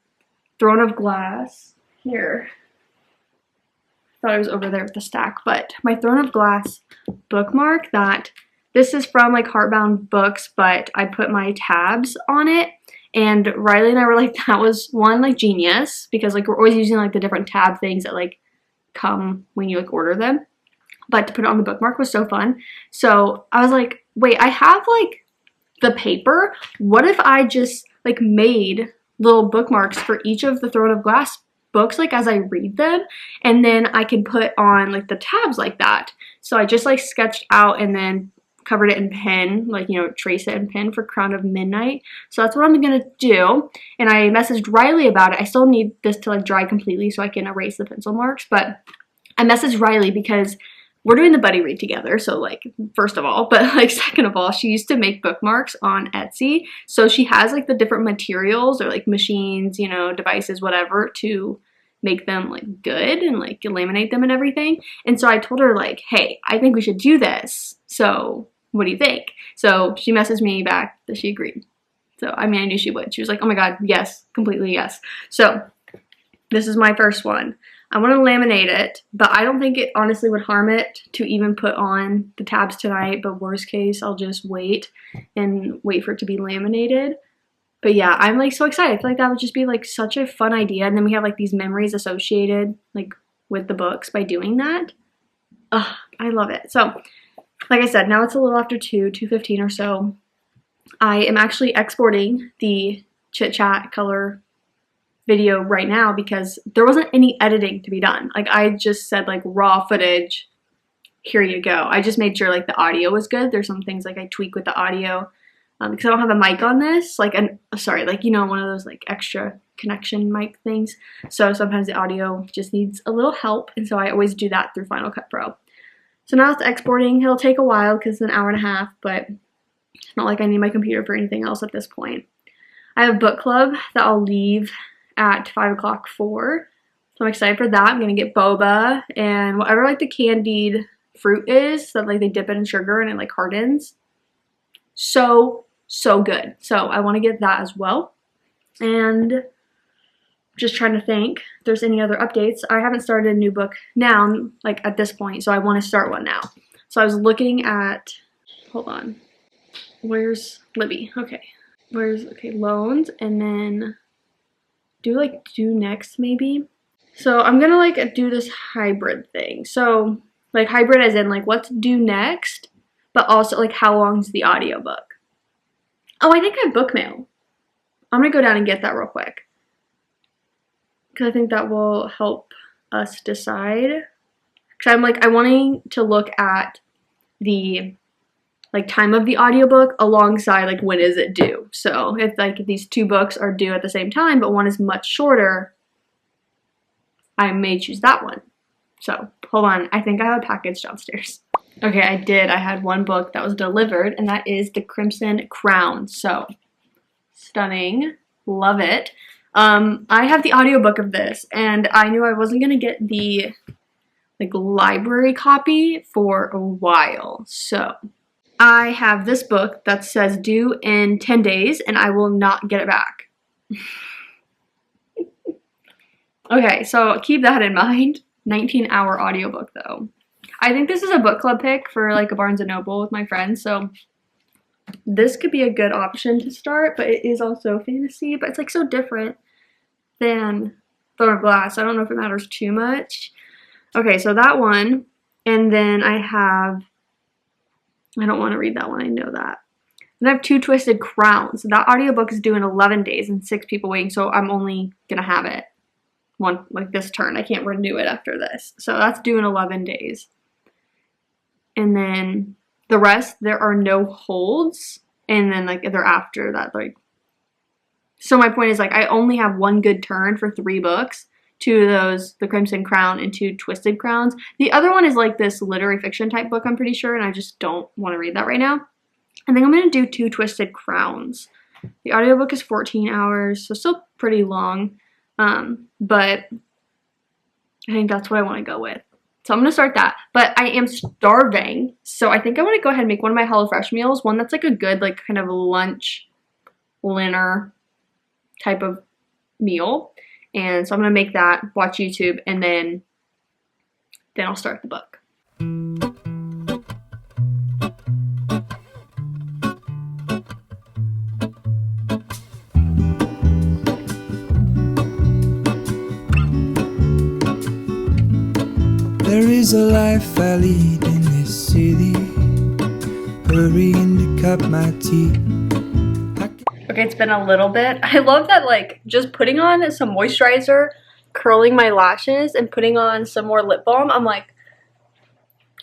Throne of Glass. Here. Thought it was over there with the stack, but my Throne of Glass bookmark, that this is from like Heartbound Books, but I put my tabs on it. And Riley and I were like, that was one, like genius, because like we're always using like the different tab things that like come when you like order them. But to put it on the bookmark was so fun. So I was like, wait, I have like the paper. What if I just like made little bookmarks for each of the Throne of Glass books like as I read them, and then I could put on like the tabs like that. So I just like sketched out and then covered it in pen, like, you know, trace it in pen for Crown of Midnight. So that's what I'm gonna do. And I messaged Riley about it. I still need this to like dry completely so I can erase the pencil marks, but I messaged Riley because we're doing the buddy read together. So like, first of all, but like second of all, she used to make bookmarks on Etsy. So she has like the different materials or like machines, you know, devices, whatever, to make them like good and like laminate them and everything. And so I told her like, hey, I think we should do this. So what do you think? So she messaged me back that she agreed. So, I mean, I knew she would. She was like, oh my God, yes, completely yes. So this is my first one. I want to laminate it, but I don't think it honestly would harm it to even put on the tabs tonight. But worst case, I'll just wait for it to be laminated. But yeah, I'm like so excited. I feel like that would just be like such a fun idea. And then we have like these memories associated like with the books by doing that. Ugh, I love it. So like I said, now it's a little after 2:15 or so. I am actually exporting the Chit Chat color video right now because there wasn't any editing to be done. Like I just said like raw footage, here you go. I just made sure like the audio was good. There's some things like I tweak with the audio because I don't have a mic on this, like like, you know, one of those like extra connection mic things. So sometimes the audio just needs a little help, and so I always do that through Final Cut Pro. So now it's exporting. It'll take a while because it's an hour and a half, but it's not like I need my computer for anything else at this point. I have a book club that I'll leave at 5 o'clock for. So I'm excited for that. I'm going to get boba and whatever like the candied fruit is that like they dip it in sugar and it like hardens. So good. So I want to get that as well. And just trying to think if there's any other updates. I haven't started a new book now, like at this point, so I want to start one now. So I was looking at, hold on, where's Libby? Okay, loans, and then do next maybe. So I'm gonna like do this hybrid thing. So like hybrid as in like what's due next, but also like how long's the audiobook. Oh, I think I have book mail. I'm gonna go down and get that real quick, because I think that will help us decide. Because I'm wanting to look at the like time of the audiobook alongside like when is it due. So if like these two books are due at the same time, but one is much shorter, I may choose that one. So hold on, I think I have a package downstairs. Okay, I did. I had one book that was delivered, and that is The Crimson Crown. So stunning, love it. I have the audiobook of this, and I knew I wasn't gonna get the like library copy for a while. So I have this book that says due in 10 days, and I will not get it back. Okay, so keep that in mind. 19-hour audiobook though. I think this is a book club pick for like a Barnes & Noble with my friends, so this could be a good option to start, but it is also fantasy, but it's like so different than Throne of Glass. I don't know if it matters too much. Okay, so that one. And then I don't want to read that one. I know that. And I have Two Twisted Crowns. That audiobook is due in 11 days and 6 people waiting, so I'm only going to have it this turn. I can't renew it after this. So that's due in 11 days. And then the rest, there are no holds. And then, they're after that, So my point is, I only have one good turn for 3 books. 2 of those, The Crimson Crown and 2 Twisted Crowns. The other one is, this literary fiction type book, I'm pretty sure, and I just don't want to read that right now. I think I'm going to do 2 Twisted Crowns. The audiobook is 14 hours, so still pretty long. But I think that's what I want to go with. So I'm going to start that. But I am starving, so I think I want to go ahead and make one of my HelloFresh meals. One that's a good, kind of lunch, dinner type of meal. And so I'm going to make that, watch YouTube, and then I'll start the book. There is a life I lead in this city, hurrying to cup my tea. Okay, it's been a little bit. I love that, just putting on some moisturizer, curling my lashes, and putting on some more lip balm. I'm like,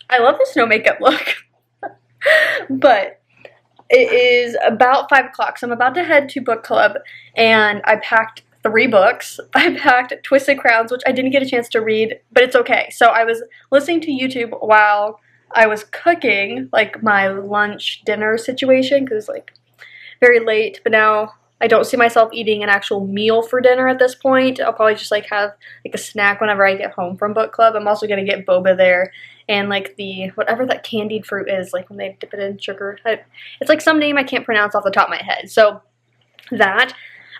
I love this no makeup look. But it is about 5 o'clock, so I'm about to head to book club, and I packed 3 books. I packed Twisted Crowns, which I didn't get a chance to read, but it's okay. So I was listening to YouTube while I was cooking, my lunch dinner situation, because very late, but now I don't see myself eating an actual meal for dinner at this point. I'll probably just have a snack whenever I get home from book club. I'm also going to get boba there, and the whatever that candied fruit is, when they dip it in sugar. It's some name I can't pronounce off the top of my head. So that,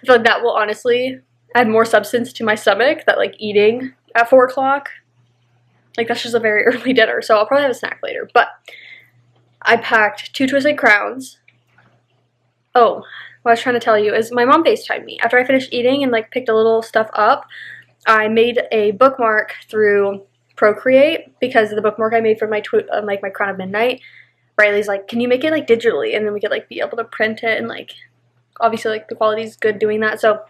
I feel that will honestly add more substance to my stomach, that eating at 4 o'clock, that's just a very early dinner. So I'll probably have a snack later. But I packed 2 Twisted Crowns. Oh, what I was trying to tell you is my mom FaceTimed me. After I finished eating and picked a little stuff up, I made a bookmark through Procreate, because the bookmark I made for my my Crown of Midnight, Riley's can you make it digitally, and then we could be able to print it, and obviously the quality is good doing that. So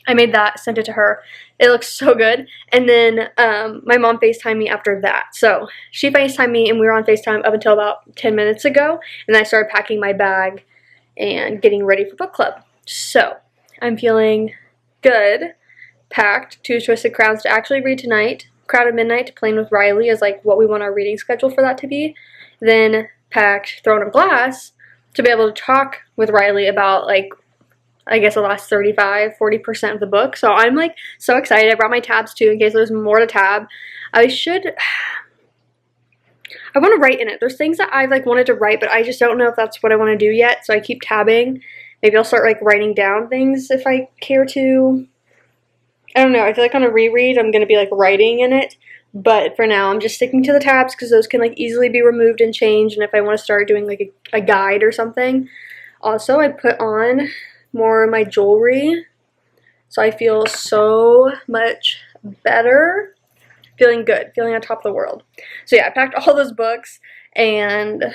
I made that, sent it to her. It looks so good. And then my mom FaceTimed me after that. So she FaceTimed me, and we were on FaceTime up until about 10 minutes ago, and I started packing my bag and getting ready for book club. So I'm feeling good. Packed 2 Twisted Crowns to actually read tonight. Crown of Midnight to plan with Riley as what we want our reading schedule for that to be. Then packed Throne of Glass to be able to talk with Riley about I guess the last 35-40% of the book. So I'm so excited. I brought my tabs too in case there's more to tab. I want to write in it. There's things that I've wanted to write, but I just don't know if that's what I want to do yet. So I keep tabbing. Maybe I'll start writing down things if I care to. I don't know. I feel on a reread I'm going to be writing in it. But for now I'm just sticking to the tabs, because those can easily be removed and changed. And if I want to start doing a guide or something. Also, I put on more of my jewelry. So I feel so much better. Feeling good, feeling on top of the world. So yeah, I packed all those books, and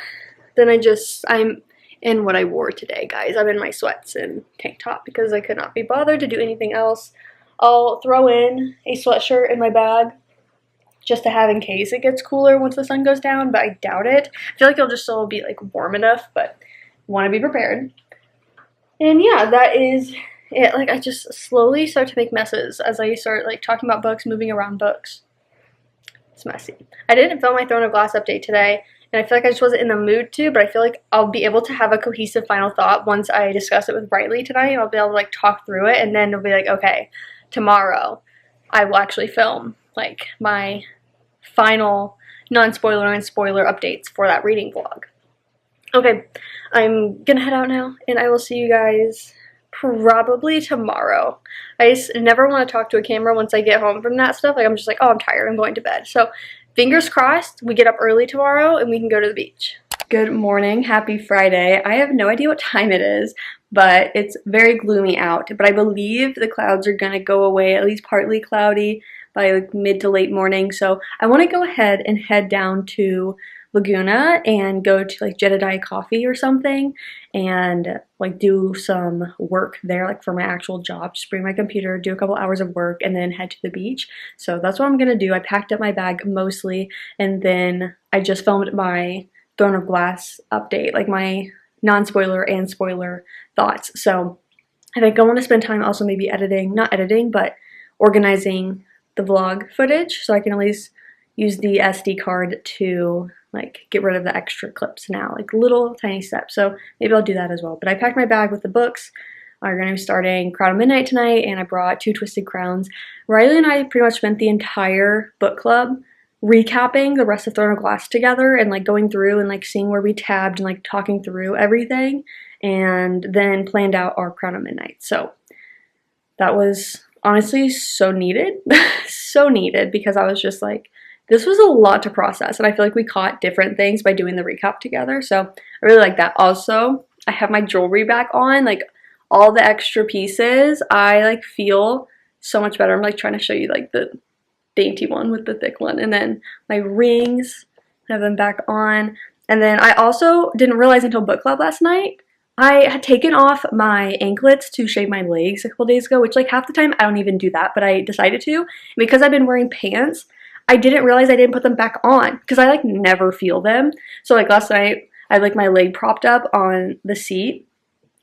then I'm in what I wore today, guys. I'm in my sweats and tank top because I could not be bothered to do anything else. I'll throw in a sweatshirt in my bag just to have in case it gets cooler once the sun goes down, but I doubt it. I feel it'll just still be warm enough, but want to be prepared. And yeah, that is it. I just slowly start to make messes as I start talking about books, moving around books. It's messy. I didn't film my Throne of Glass update today, and I feel I just wasn't in the mood to, but I feel I'll be able to have a cohesive final thought once I discuss it with Riley tonight. I'll be able to talk through it, and then it'll be okay, tomorrow I will actually film my final non-spoiler and spoiler updates for that reading vlog. Okay, I'm gonna head out now, and I will see you guys probably tomorrow. I just never want to talk to a camera once I get home from that stuff. I'm just oh, I'm tired, I'm going to bed. So fingers crossed we get up early tomorrow and we can go to the beach. Good morning, happy Friday. I have no idea what time it is, but it's very gloomy out. But I believe the clouds are gonna go away, at least partly cloudy, by like mid to late morning. So I want to go ahead and head down to Laguna and go to like Jedediah Coffee or something and like do some work there, like for my actual job. Just bring my computer, do a couple hours of work, and then head to the beach. So that's what I'm gonna do. I packed up my bag mostly, and then I just filmed my Throne of Glass update, like my non-spoiler and spoiler thoughts. So I think I want to spend time also maybe not editing, but organizing the vlog footage so I can at least use the SD card to like get rid of the extra clips now, like little tiny steps. So maybe I'll do that as well. But I packed my bag with the books. I'm going to be starting Crown of Midnight tonight, and I brought 2 Twisted Crowns. Riley and I pretty much spent the entire book club recapping the rest of Throne of Glass together and like going through and like seeing where we tabbed and like talking through everything, and then planned out our Crown of Midnight. So that was honestly so needed. So needed, because I was just like, this was a lot to process, and I feel like we caught different things by doing the recap together. So I really like that. Also, I have my jewelry back on, like all the extra pieces. I like feel so much better. I'm like trying to show you like the dainty one with the thick one, and then my rings, I have them back on. And then I also didn't realize until book club last night, I had taken off my anklets to shave my legs a couple days ago, which like half the time I don't even do that, but I decided to. Because I've been wearing pants, I didn't realize I didn't put them back on because I like never feel them. So like last night I had like my leg propped up on the seat,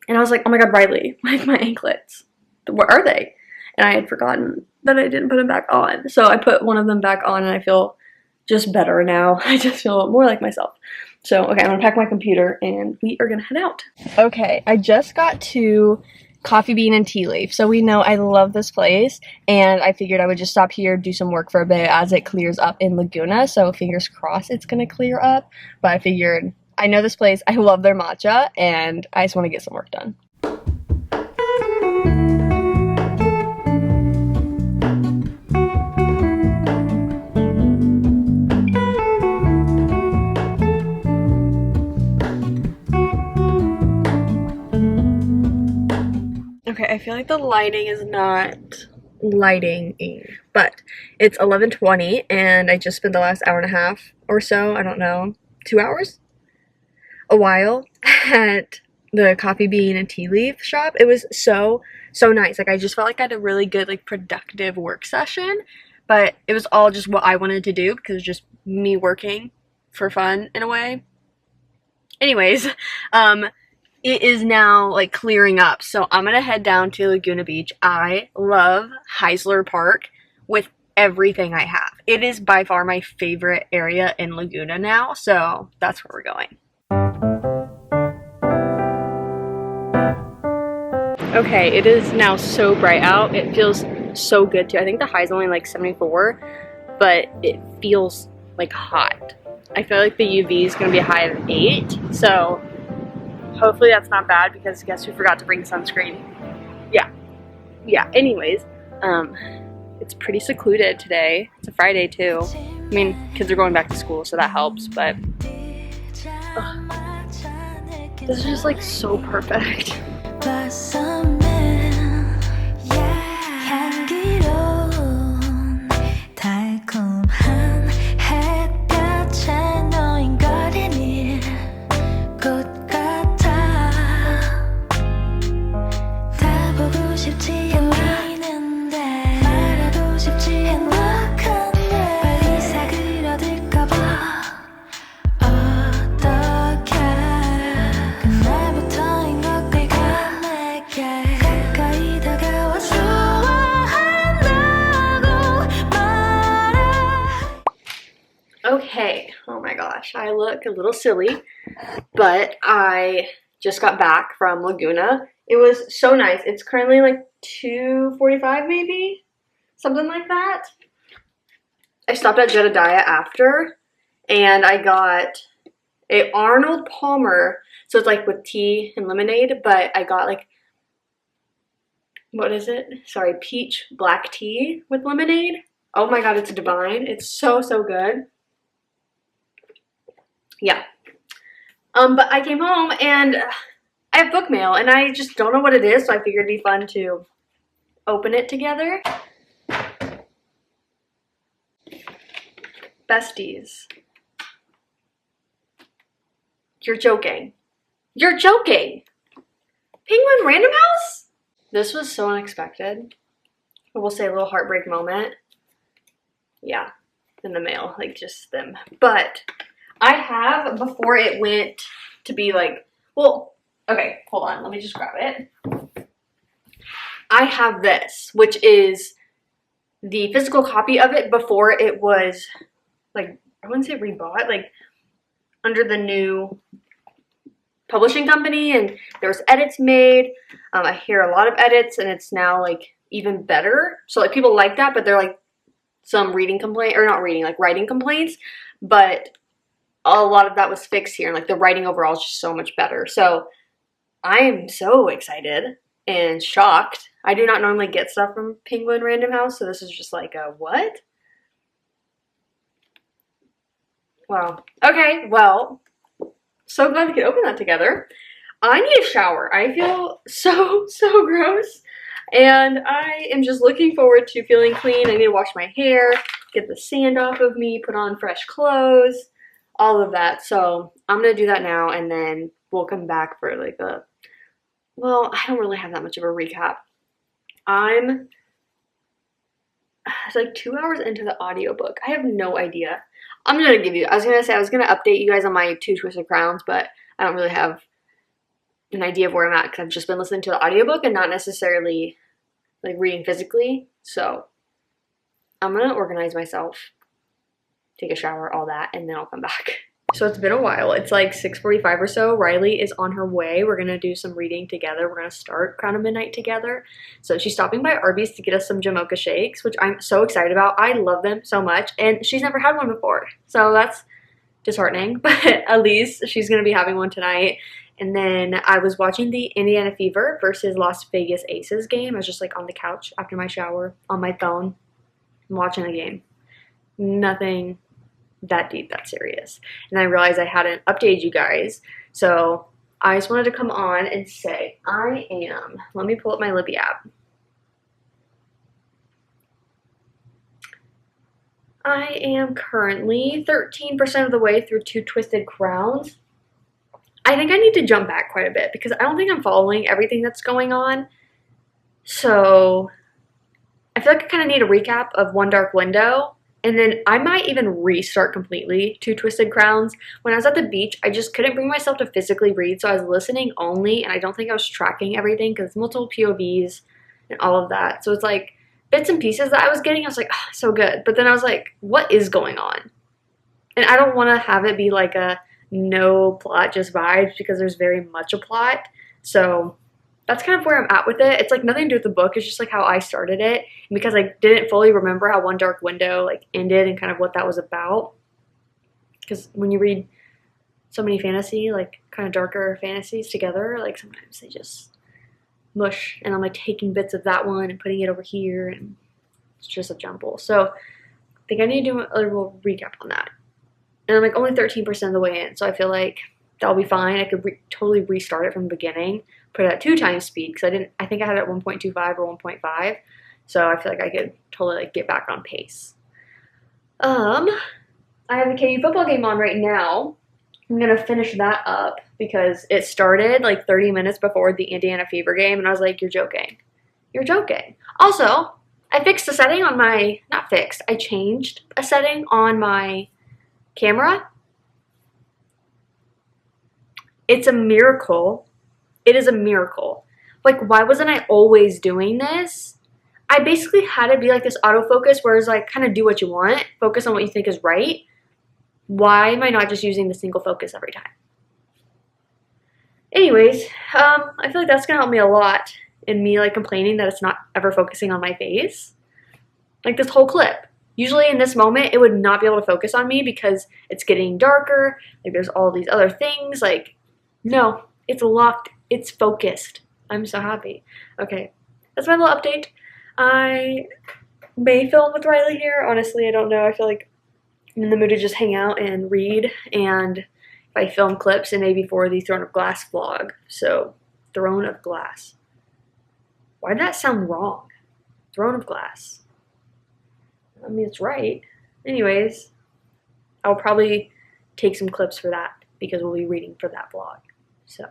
and I was like, oh my god, Riley, like my anklets, where are they? And I had forgotten that I didn't put them back on. So I put one of them back on, and I feel just better now. I just feel more like myself. So, okay, I'm gonna pack my computer and we are gonna head out. Okay, I just got to Coffee Bean and Tea Leaf. So we know I love this place, and I figured I would just stop here, do some work for a bit as it clears up in Laguna. So fingers crossed it's gonna clear up. But I figured, I know this place, I love their matcha, and I just wanna get some work done. Okay, I feel like the lighting is not lighting, but it's 11:20 and I just spent the last hour and a half or so, I don't know, 2 hours? A while at the Coffee Bean and Tea Leaf shop. It was so nice. Like I just felt like I had a really good like productive work session, but it was all just what I wanted to do because it was just me working for fun in a way. Anyways, it is now like clearing up, so I'm gonna head down to Laguna Beach. I love Heisler Park with everything I have. It is by far my favorite area in Laguna now, so that's where we're going. Okay, it is now so bright out. It feels so good too. I think the high is only like 74, but it feels like hot. I feel like the UV is gonna be a high of 8, so hopefully that's not bad, because guess who forgot to bring sunscreen? Yeah, anyways, it's pretty secluded today. It's a Friday too. I mean, kids are going back to school, so that helps, but this is just like so perfect. Okay, oh my gosh, I look a little silly, but I just got back from Laguna. It was so nice. It's currently like 2:45 maybe, something like that. I stopped at Jedediah after, and I got a Arnold Palmer, so it's like with tea and lemonade, but I got like, what is it? Sorry, peach black tea with lemonade. Oh my god, it's divine. It's so good. yeah. But I came home and I have book mail and I just don't know what it is, so I figured it'd be fun to open it together. Besties. You're joking. You're joking! Penguin Random House? This was so unexpected. I will say a little heartbreak moment. Yeah, in the mail, like just them. But I have, before it went to be like, well, okay, hold on, let me just grab it. I have this, which is the physical copy of it before it was, like, I wouldn't say rebought, like, under the new publishing company, and there was edits made. I hear a lot of edits, and it's now, like, even better. So, like, people like that, but they're, like, some reading complaint, or not reading, like, writing complaints, but a lot of that was fixed here, and, like, the writing overall is just so much better. So, I am so excited and shocked. I do not normally get stuff from Penguin Random House, so this is just like a what? Wow. Okay, well, so glad we could open that together. I need a shower. I feel so gross, and I am just looking forward to feeling clean. I need to wash my hair, get the sand off of me, put on fresh clothes, all of that. So I'm gonna do that now, and then we'll come back for like a, well, I don't really have that much of a recap. It's like 2 hours into the audiobook. I have no idea. I'm gonna give you, I was gonna update you guys on my 2 Twisted Crowns, but I don't really have an idea of where I'm at because I've just been listening to the audiobook and not necessarily like reading physically. So I'm gonna organize myself, take a shower, all that, and then I'll come back. So it's been a while. It's like 6:45 or so. Riley is on her way. We're gonna do some reading together. We're gonna start Crown of Midnight together. So she's stopping by Arby's to get us some Jamocha shakes, which I'm so excited about. I love them so much, and she's never had one before. So that's disheartening, but at least she's gonna be having one tonight. And then I was watching the Indiana Fever versus Las Vegas Aces game. I was just like on the couch after my shower on my phone watching the game. Nothing that deep, that serious. And I realized I hadn't updated you guys, so I just wanted to come on and say let me pull up my Libby app. I am currently 13% of the way through 2 Twisted Crowns. I think I need to jump back quite a bit because I don't think I'm following everything that's going on. So I feel like I kind of need a recap of One Dark Window. And then I might even restart completely 2 Twisted Crowns. When I was at the beach, I just couldn't bring myself to physically read, so I was listening only, and I don't think I was tracking everything because it's multiple POVs and all of that. So it's like bits and pieces that I was getting. I was like, oh, so good. But then I was like, what is going on? And I don't want to have it be like a no plot, just vibes, because there's very much a plot. So that's kind of where I'm at with it. It's like nothing to do with the book. It's just like how I started it. And because I didn't fully remember how One Dark Window like ended and kind of what that was about. Because when you read so many fantasy, like kind of darker fantasies together, like sometimes they just mush. And I'm like taking bits of that one and putting it over here, and it's just a jumble. So I think I need to do a little recap on that. And I'm like only 13% of the way in, so I feel like that'll be fine. I could totally restart it from the beginning, put it at 2 times speed, because I think I had it at 1.25 or 1.5, so I feel like I could totally like get back on pace. I have the KU football game on right now. I'm gonna finish that up because it started like 30 minutes before the Indiana Fever game, and I was like, you're joking. You're joking. Also, I fixed a setting on my, not fixed, I changed a setting on my camera. It's a miracle. It is a miracle. Like, why wasn't I always doing this? I basically had to be like this autofocus where it's like, kind of do what you want, focus on what you think is right. Why am I not just using the single focus every time? Anyways, I feel like that's gonna help me a lot in me like complaining that it's not ever focusing on my face. Like this whole clip. Usually in this moment, it would not be able to focus on me because it's getting darker. Like there's all these other things. Like, no, it's locked. It's focused. I'm so happy. Okay, that's my little update. I may film with Riley here. Honestly, I don't know. I feel like I'm in the mood to just hang out and read and I film clips and maybe for the Throne of Glass vlog. So, Throne of Glass. Why did that sound wrong? Throne of Glass. I mean, it's right. Anyways, I'll probably take some clips for that because we'll be reading for that vlog. So,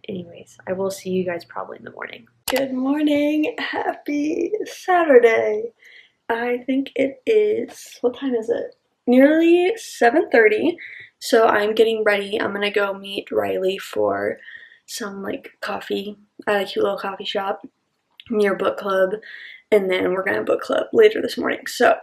anyways, I will see you guys probably in the morning. Good morning. Happy Saturday. I think it is, what time is it? Nearly 7:30. So I'm getting ready. I'm gonna go meet Riley for some like coffee at a cute little coffee shop near book club, and then we're gonna book club later this morning. So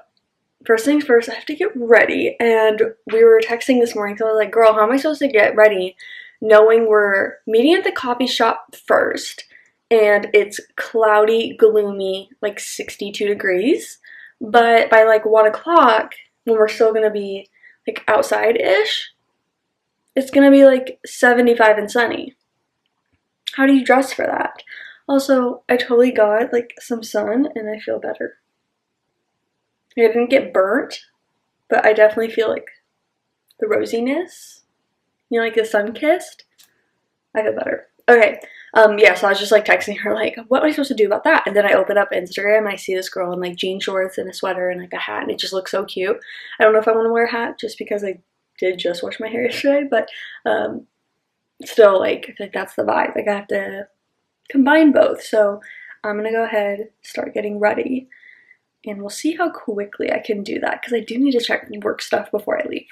first things first, I have to get ready, and we were texting this morning, so I was like, girl, how am I supposed to get ready knowing we're meeting at the coffee shop first and it's cloudy, gloomy, like 62 degrees, but by like 1 o'clock when we're still gonna be like outside-ish, it's gonna be like 75 and sunny. How do you dress for that? Also, I totally got like some sun and I feel better. I didn't get burnt, but I definitely feel like the rosiness, you know, like the sun-kissed. I feel better. Okay, yeah, so I was just like texting her like, what am I supposed to do about that? And then I open up Instagram and I see this girl in like jean shorts and a sweater and like a hat, and it just looks so cute. I don't know if I want to wear a hat just because I did just wash my hair yesterday, but still, like, I feel like that's the vibe. Like, I have to combine both. So I'm gonna go ahead, start getting ready, and we'll see how quickly I can do that because I do need to check work stuff before I leave.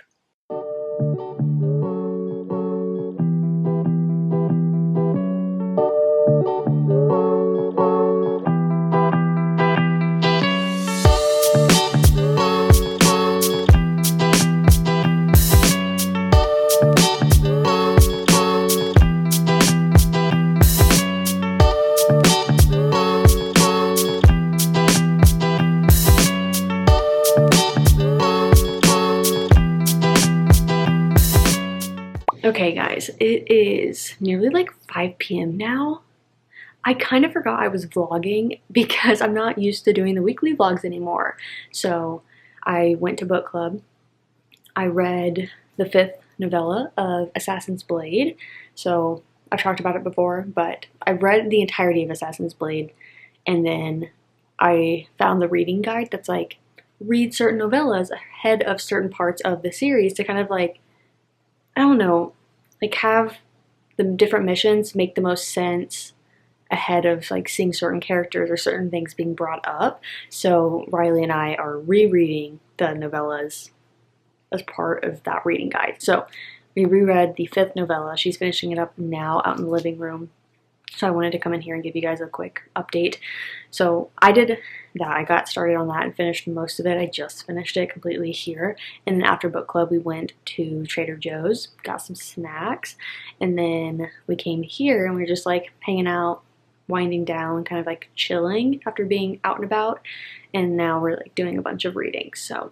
Okay guys, it is nearly like 5 p.m. now. I kind of forgot I was vlogging because I'm not used to doing the weekly vlogs anymore. So I went to book club. I read the 5th novella of Assassin's Blade. So I've talked about it before, but I read the entirety of Assassin's Blade, and then I found the reading guide that's like, read certain novellas ahead of certain parts of the series to kind of like, I don't know, like have the different missions make the most sense ahead of like seeing certain characters or certain things being brought up. So Riley and I are rereading the novellas as part of that reading guide. So we reread the 5th novella. She's finishing it up now out in the living room. So I wanted to come in here and give you guys a quick update. So I did that. I got started on that and finished most of it. I just finished it completely here. And then after book club, we went to Trader Joe's, got some snacks, and then we came here and we were just like hanging out, winding down, kind of like chilling after being out and about. And now we're like doing a bunch of reading. So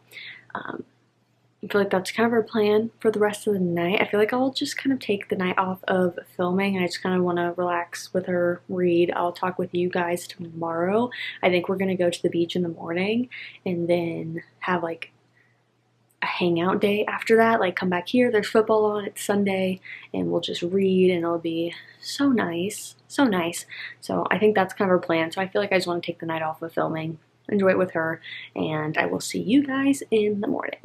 I feel like that's kind of our plan for the rest of the night. I feel like I'll just kind of take the night off of filming. I just kind of want to relax with her, read. I'll talk with you guys tomorrow. I think we're going to go to the beach in the morning and then have like a hangout day after that. Like come back here, there's football on, it's Sunday, and we'll just read and it'll be so nice. So nice. So I think that's kind of our plan. So I feel like I just want to take the night off of filming, enjoy it with her, and I will see you guys in the morning.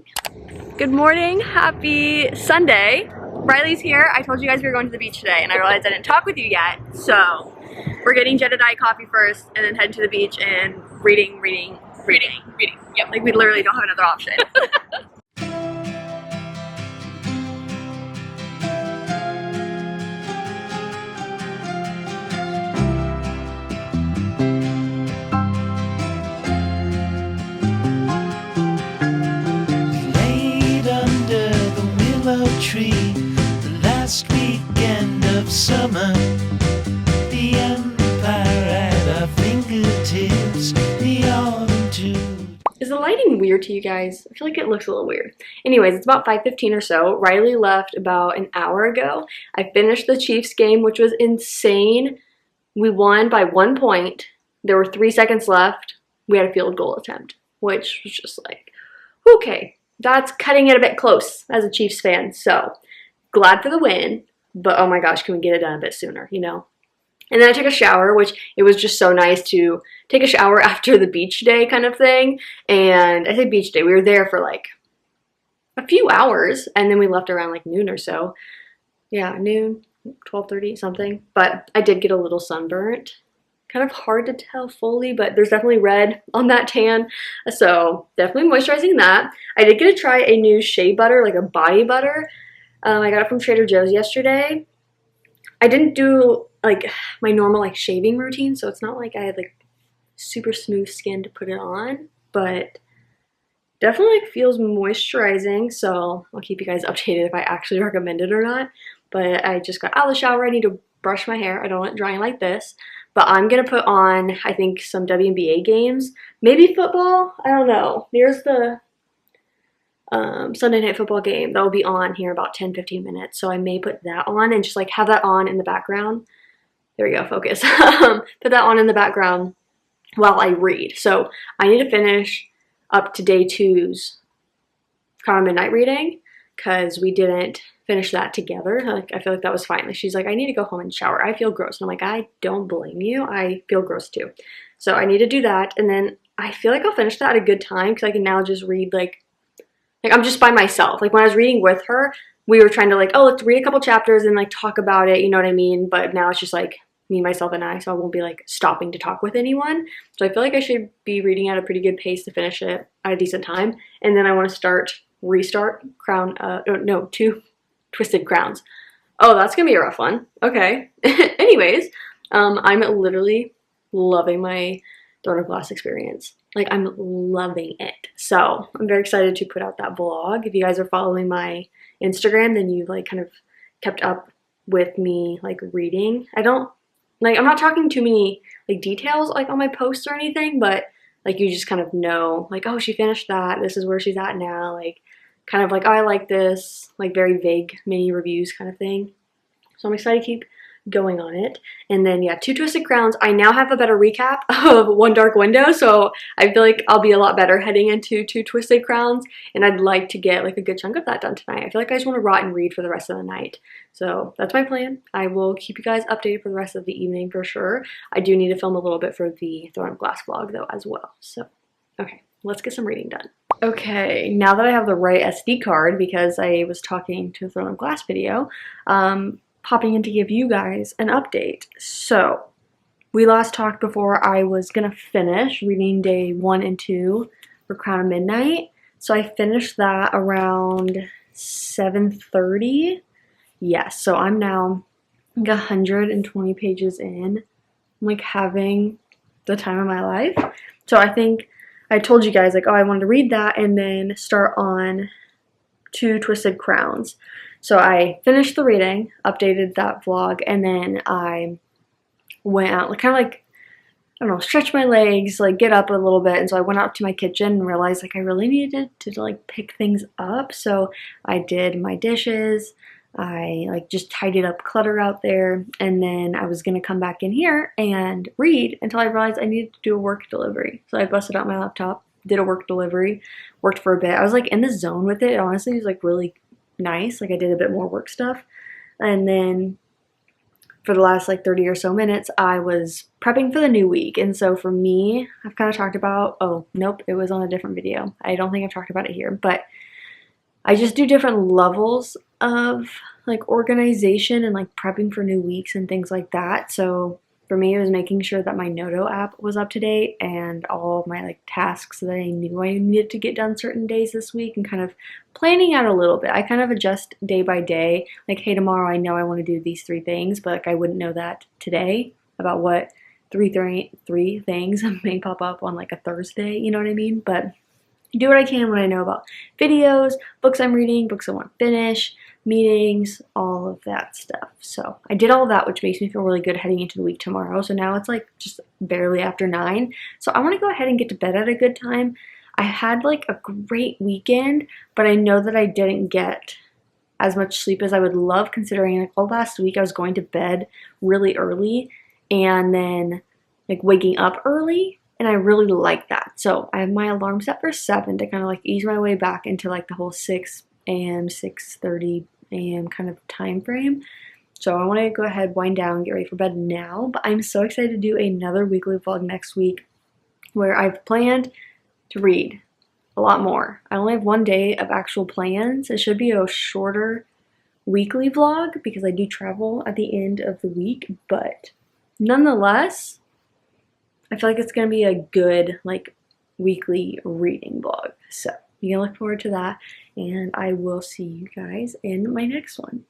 Good morning, happy Sunday. Riley's here. I told you guys we were going to the beach today and I realized I didn't talk with you yet. So we're getting Jedediah coffee first and then heading to the beach and reading. Yep, like we literally don't have another option. Tree, the last weekend of summer, the empire at our fingertips, the autumn too. Is the lighting weird to you guys? I feel like it looks a little weird. Anyways, it's about 5:15 or so. Riley left about an hour ago. I finished the Chiefs game, which was insane. We won by 1 point. There were 3 seconds left. We had a field goal attempt, which was just like, okay. That's cutting it a bit close as a Chiefs fan, so glad for the win, but oh my gosh, can we get it done a bit sooner, you know? And then I took a shower, which it was just so nice to take a shower after the beach day kind of thing. And I say beach day, we were there for like a few hours, and then we left around like noon or so. Yeah, noon, 12:30 something. But I did get a little sunburnt. Kind of hard to tell fully, but there's definitely red on that tan. So definitely moisturizing that. I did get to try a new shea butter, like a body butter. I got it from Trader Joe's yesterday. I didn't do like my normal like shaving routine, so it's not like I had like super smooth skin to put it on, but definitely like feels moisturizing. So I'll keep you guys updated if I actually recommend it or not. But I just got out of the shower. I need to brush my hair. I don't want it drying like this. But I'm going to put on, I think, some WNBA games. Maybe football? I don't know. There's the Sunday night football game that will be on here about 10-15 minutes. So I may put that on and just like have that on in the background. There we go, focus. Put that on in the background while I read. So I need to finish up to day 2's Crown of Midnight reading because we didn't finish that together. Like, I feel like that was fine. Like, she's like, I need to go home and shower. I feel gross. And I'm like, I don't blame you. I feel gross too. So I need to do that. And then I feel like I'll finish that at a good time because I can now just read like I'm just by myself. Like when I was reading with her, we were trying to like, oh, let's read a couple chapters and like talk about it. You know what I mean? But now it's just like me, myself, and I. So I won't be like stopping to talk with anyone. So I feel like I should be reading at a pretty good pace to finish it at a decent time. And then I want to restart Two Twisted Crowns. Oh, that's gonna be a rough one. Okay. Anyways, I'm literally loving my Throne of Glass experience. Like, I'm loving it. So I'm very excited to put out that vlog. If you guys are following my Instagram, then you've like kind of kept up with me like reading. I'm not talking too many like details like on my posts or anything, but like you just kind of know like, oh, she finished that. This is where she's at now. Like kind of like, oh, I like this, like very vague mini reviews kind of thing. So I'm excited to keep going on it. And then yeah, 2 Twisted Crowns. I now have a better recap of One Dark Window, so I feel like I'll be a lot better heading into 2 Twisted Crowns, and I'd like to get like a good chunk of that done tonight. I feel like I just want to rot and read for the rest of the night. So that's my plan. I will keep you guys updated for the rest of the evening for sure. I do need to film a little bit for the Throne of Glass vlog though as well. So okay, let's get some reading done. Okay, now that I have the right SD card because I was talking to the Throne of Glass video, popping in to give you guys an update. So we last talked before I was gonna finish reading day 1 and 2 for Crown of Midnight. So I finished that around 7:30. Yes, so I'm now like 120 pages in. I'm like having the time of my life. So I think I told you guys like, oh, I wanted to read that and then start on 2 Twisted Crowns. So I finished the reading, updated that vlog, and then I went out, like, kind of like, I don't know, stretch my legs, like get up a little bit. And so I went out to my kitchen and realized like I really needed to like pick things up. So I did my dishes. I like just tidied up clutter out there, and then I was gonna come back in here and read until I realized I needed to do a work delivery. So I busted out my laptop, did a work delivery, worked for a bit. I was like in the zone with it. It honestly was like really nice. Like I did a bit more work stuff, and then for the last like 30 or so minutes I was prepping for the new week. And so for me, I've kind of talked about, oh nope, it was on a different video. I don't think I've talked about it here, but I just do different levels of like organization and like prepping for new weeks and things like that. So for me, it was making sure that my Noto app was up to date and all of my like tasks that I knew I needed to get done certain days this week, and kind of planning out a little bit. I kind of adjust day by day. Like, hey, tomorrow I know I want to do these 3 things, but like I wouldn't know that today about what three things may pop up on like a Thursday. You know what I mean? But do what I can when I know about videos, books I'm reading, books I want to finish, meetings, all of that stuff. So I did all of that, which makes me feel really good heading into the week tomorrow. So now it's like just barely after 9. So I want to go ahead and get to bed at a good time. I had like a great weekend, but I know that I didn't get as much sleep as I would love, considering like all last week I was going to bed really early and then like waking up early. And I really like that. So I have my alarm set for 7 to kind of like ease my way back into like the whole 6 a.m., 6:30 and kind of time frame. So I want to go ahead, wind down, get ready for bed now. But I'm so excited to do another weekly vlog next week where I've planned to read a lot more. I only have one day of actual plans. It should be a shorter weekly vlog because I do travel at the end of the week. But nonetheless, I feel like it's going to be a good weekly reading vlog. So you can look forward to that. And I will see you guys in my next one.